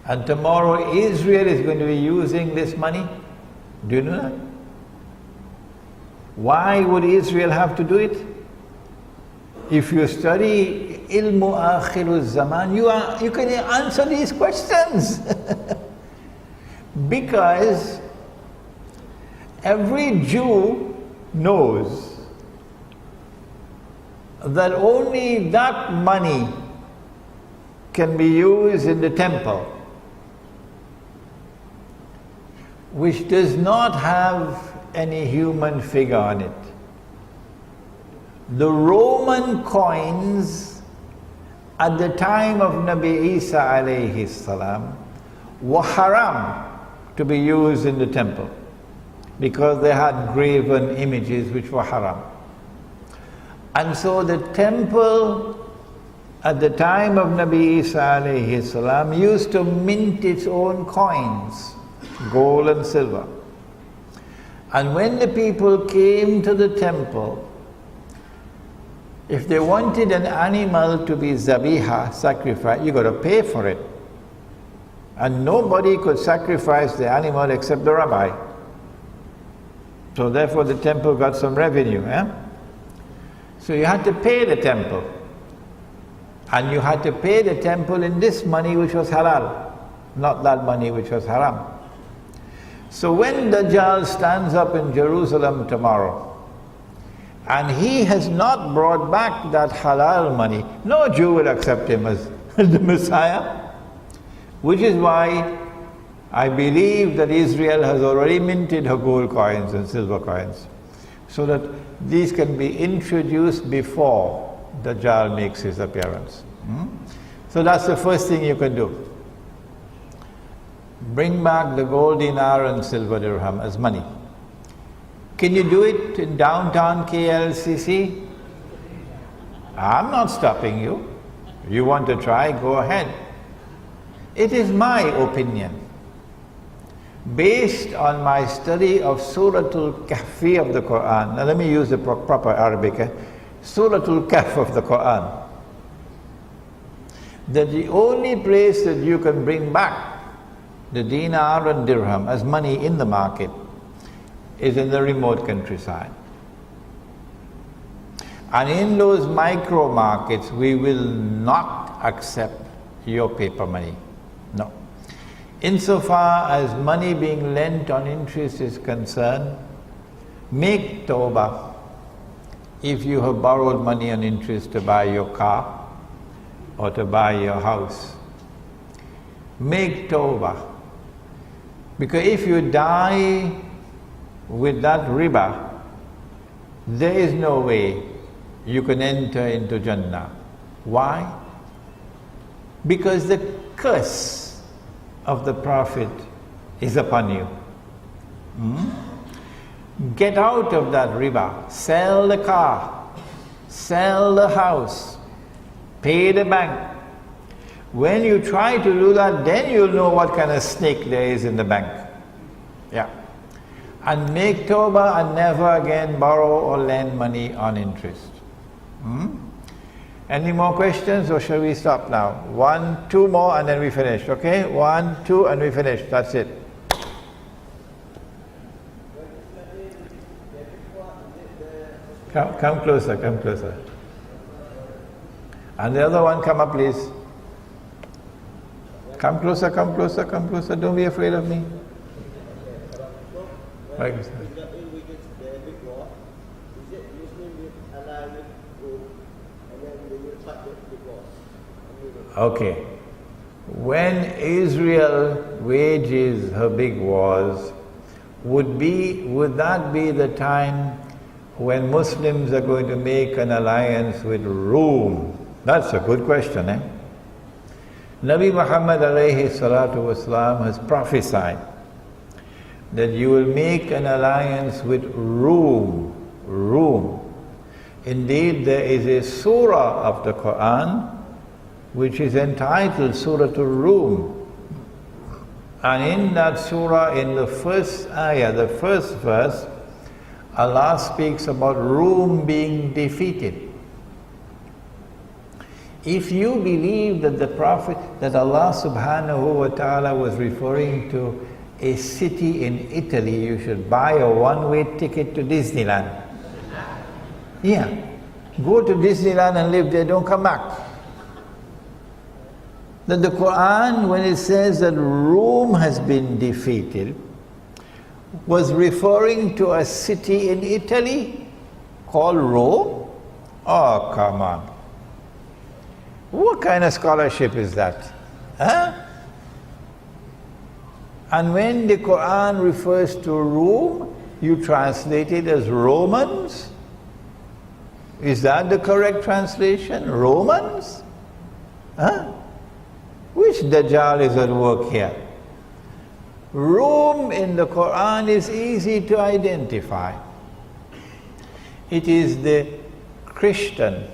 And tomorrow Israel is going to be using this money. Do you know that? Why would Israel have to do it? If you study ilmu akhirul zaman, you can answer these questions. Because every Jew knows that only that money can be used in the temple, which does not have any human figure on it. the Roman coins at the time of Nabi Isa alayhi salam were haram to be used in the temple because they had graven images which were haram. And so the temple at the time of Nabi Isa alayhi salam used to mint its own coins, gold and silver. And when the people came to the temple, if they wanted an animal to be zabiha, sacrificed, you got to pay for it. And nobody could sacrifice the animal except the rabbi. So therefore the temple got some revenue. So you had to pay the temple. And you had to pay the temple in this money which was halal, not that money which was haram. So when Dajjal stands up in Jerusalem tomorrow, and he has not brought back that halal money, no Jew will accept him as the Messiah. Which is why I believe that Israel has already minted her gold coins and silver coins, so that these can be introduced before Dajjal makes his appearance. So that's the first thing you can do. Bring back the gold dinar and silver dirham as money. Can you do it in downtown KLCC? I'm not stopping you. You want to try, go ahead. It is my opinion, based on my study of Suratul Kahfi of the Quran. Now let me use the proper Arabic. Suratul Kahf of the Quran. That the only place that you can bring back the dinar and dirham as money in the market is in the remote countryside. And in those micro markets, we will not accept your paper money. No. Insofar as money being lent on interest is concerned, make tawbah if you have borrowed money on interest to buy your car or to buy your house. Make tawbah. Because if you die with that riba, there is no way you can enter into Jannah. Why? Because the curse of the Prophet is upon you. Get out of that riba. Sell the car, sell the house, pay the bank. When you try to do that, then you'll know what kind of snake there is in the bank. Yeah. And make tawbah and never again borrow or lend money on interest. Any more questions, or shall we stop now? 1, 2 more and then we finish, okay? 1, 2 and we finish, that's it. Come closer, come closer. And the other one, come up please. Come closer, come closer, come closer, don't be afraid of me. Right. Okay. When Israel wages her big wars, would that be the time when Muslims are going to make an alliance with Rome? That's a good question, eh? Nabi Muhammad alayhi salatu wasalam has prophesied that you will make an alliance with Rome. Indeed, there is a surah of the Quran which is entitled Suratul Rum. And in that surah, in the first ayah, the first verse, Allah speaks about Rome being defeated. If you believe that the Prophet, that Allah subhanahu wa ta'ala was referring to a city in Italy, you should buy a one-way ticket to Disneyland. Yeah. Go to Disneyland and live there, don't come back. That the Quran, when it says that Rome has been defeated, was referring to a city in Italy called Rome? Oh, come on. What kind of scholarship is that? Huh? And when the Quran refers to Rome, you translate it as Romans? Is that the correct translation? Romans? Huh? Which Dajjal is at work here? Rome in the Quran is easy to identify. It is the Christian,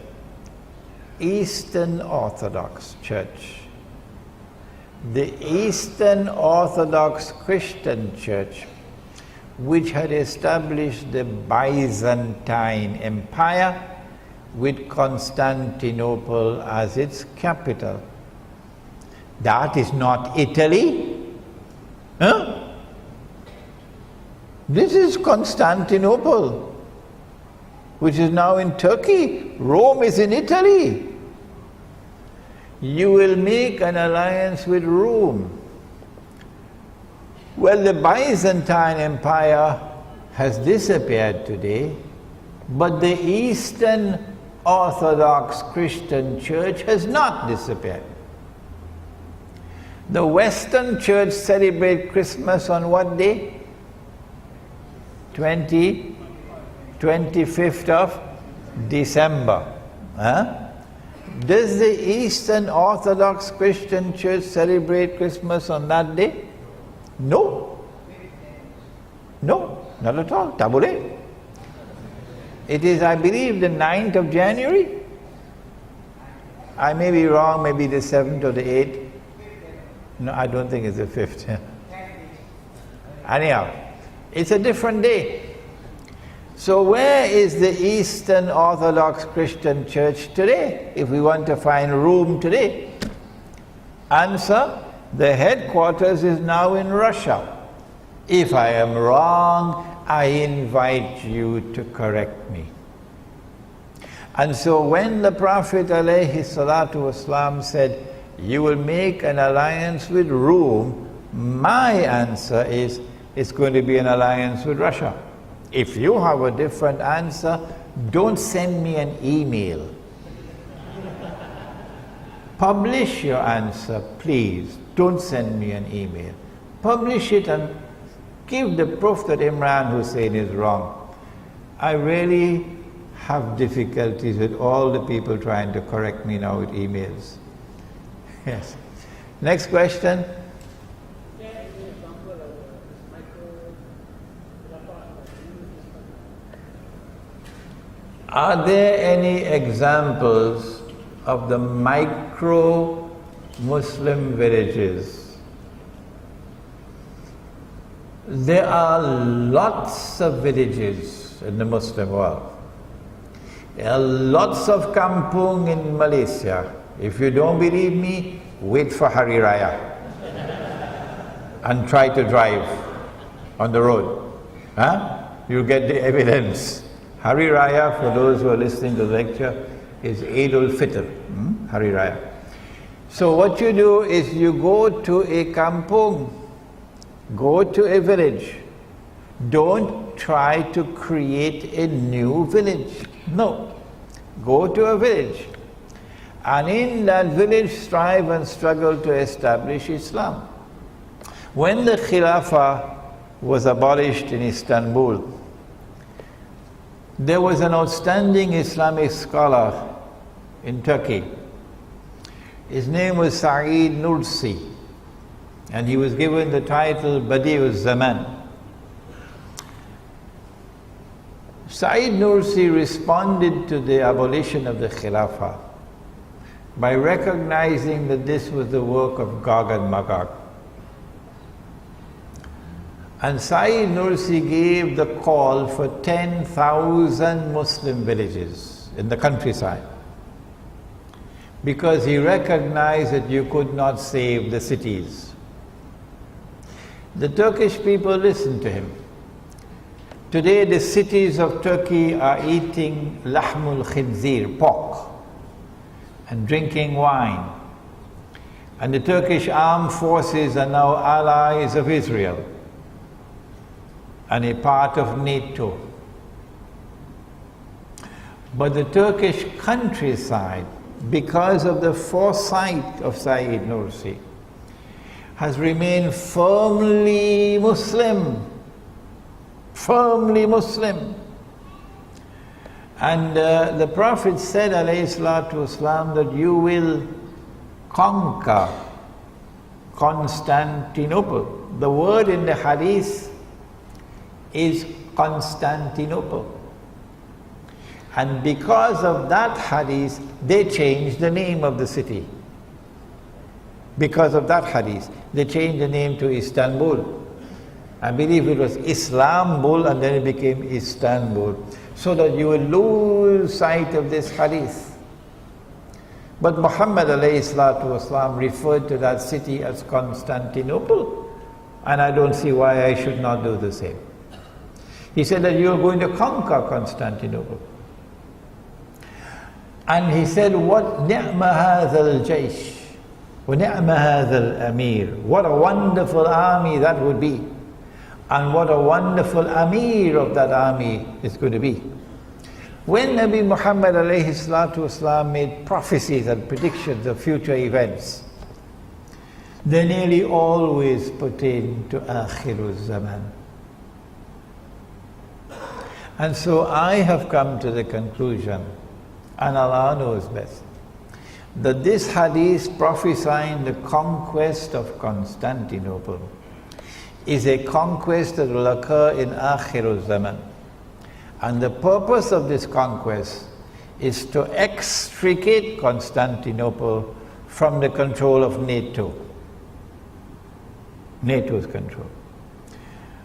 Eastern Orthodox Church. The Eastern Orthodox Christian Church, which had established the Byzantine Empire with Constantinople as its capital. That is not Italy. Huh? This is Constantinople, which is now in Turkey. Rome is in Italy. You will make an alliance with Rome. Well, the Byzantine Empire has disappeared today, but the Eastern Orthodox Christian Church has not disappeared. The Western Church celebrates Christmas on what day? 25th of December. Huh? Does the Eastern Orthodox Christian Church celebrate Christmas on that day? No. No, not at all. Tabule. It is, I believe, the 9th of January. I may be wrong, maybe the 7th or the 8th. No, I don't think it's the 5th. Anyhow, it's a different day. So where is the Eastern Orthodox Christian Church today, if we want to find Rome today? Answer, the headquarters is now in Russia. If I am wrong, I invite you to correct me. And so when the Prophet ﷺ said, you will make an alliance with Rome, my answer is, it's going to be an alliance with Russia. If you have a different answer, don't send me an email. Publish your answer, please. Don't send me an email. Publish it and give the proof that Imran Hussein is wrong. I really have difficulties with all the people trying to correct me now with emails. Yes. Next question. Are there any examples of the micro-Muslim villages? There are lots of villages in the Muslim world. There are lots of kampung in Malaysia. If you don't believe me, wait for Hari Raya and try to drive on the road. Huh? You'll get the evidence. Hari Raya, for those who are listening to the lecture, is Eid al-Fitr, Hari Raya. So what you do is you go to a kampung, go to a village. Don't try to create a new village. No. Go to a village. And in that village, strive and struggle to establish Islam. When the Khilafah was abolished in Istanbul, there was an outstanding Islamic scholar in Turkey. His name was Saeed Nursi, and he was given the title Badi'uz Zaman. Saeed Nursi responded to the abolition of the Khilafah by recognizing that this was the work of Gog and Magog. And Saeed Nursi gave the call for 10,000 Muslim villages in the countryside, because he recognized that you could not save the cities. The Turkish people listened to him. Today the cities of Turkey are eating lahmul khinzir, pork, and drinking wine. And the Turkish armed forces are now allies of Israel and a part of NATO. But the Turkish countryside, because of the foresight of Saeed Nursi, has remained firmly Muslim. Firmly Muslim. And the Prophet said, alayhi salatu wasalam, that you will conquer Constantinople. The word in the hadith is Constantinople. And because of that hadith, they changed the name of the city. Because of that hadith, they changed the name to Istanbul. I believe it was Islambul and then it became Istanbul, so that you will lose sight of this hadith. But Muhammad alayhi salatu wasalam referred to that city as Constantinople, and I don't see why I should not do the same. He said that you are going to conquer Constantinople. And he said, what ni'ma hadha al-jaysh, wa ni'ma hadha al-amir. What a wonderful army that would be. And what a wonderful Amir of that army is going to be. When Nabi Muhammad alayhi salatu wasalam made prophecies and predictions of future events, they nearly always pertain to Akhirul Zaman. And so I have come to the conclusion, and Allah knows best, that this hadith prophesying the conquest of Constantinople is a conquest that will occur in Akhirul Zaman. And the purpose of this conquest is to extricate Constantinople from the control of NATO. NATO's control.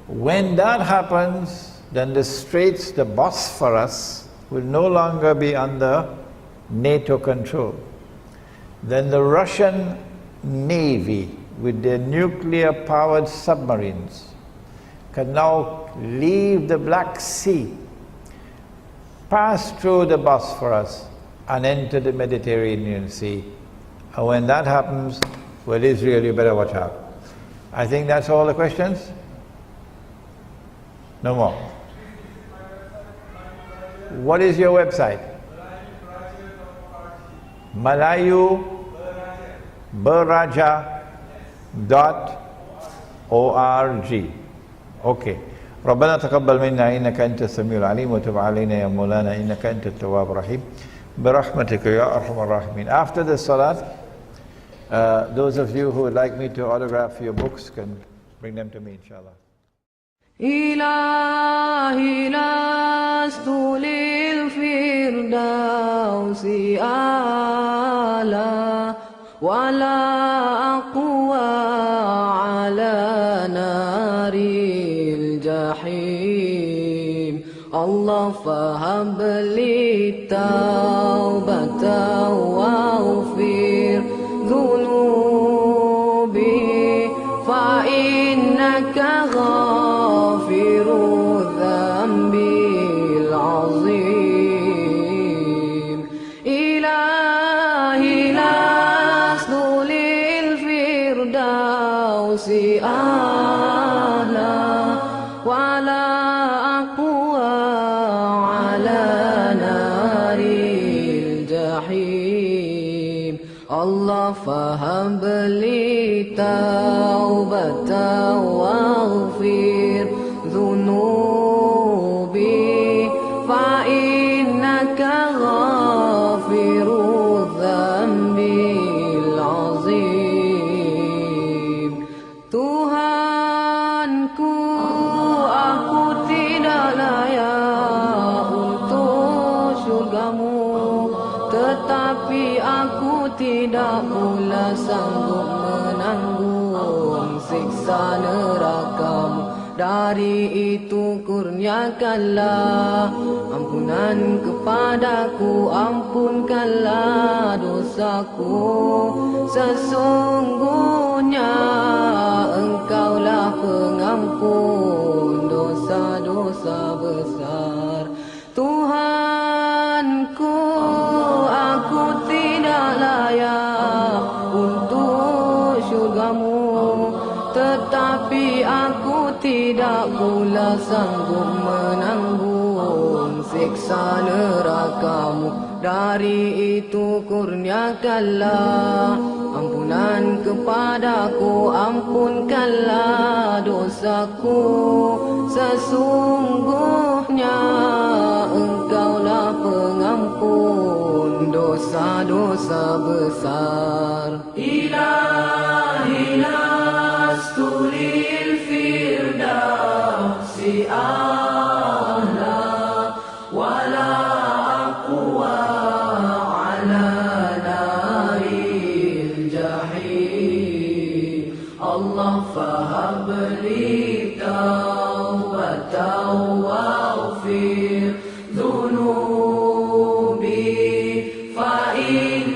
When that happens, then the Straits, the Bosphorus, will no longer be under NATO control. Then the Russian Navy, with their nuclear-powered submarines, can now leave the Black Sea, pass through the Bosphorus, and enter the Mediterranean Sea. And when that happens, well, Israel, you better watch out. I think that's all the questions? No more. What is your website? malayuberaja.org. Okay. ربنا تقبل منا إنك أنت السميع العليم وتب علينا يا مولانا إنك أنت التواب الرحيم برحمتك يا أرحم الراحمين. After the salat, those of you who would like me to autograph your books can bring them to me, inshallah. إلهي لست للفردوس أعلى ولا أقوى على نار الجحيم. الله فهب لي توبة واغفر ذنوبي فإنك غافر الذنب العظيم. إلهي لست للفردوس أعلى ولا أقوى على نار الجحيم. الله فهب لي توبة واغفر ذنوبي فإنك غافر الذنب العظيم. Tuhanku, aku tidak layak untuk syurgamu, tetapi aku tidak pula sanggup menanggung siksa nerakamu. Dari itu kurniakanlah ampunan kepadaku, ampunkanlah dosaku. Sesungguhnya Engkaulah pengampun dosa-dosa besar. Tuhanku, aku tidak layak untuk syurgamu, tetapi aku tidak pula sanggup menanggung siksa nerakamu. Dari itu kurniakanlah ampunan kepadaku, ampunkanlah dosaku. Sesungguhnya Engkaulah dosa-dosa besar. Ilahi lastu lil firdausi a'la wala aqwa ala naril jahim. Allah fahabli taubatan waghfir dhunubi fa in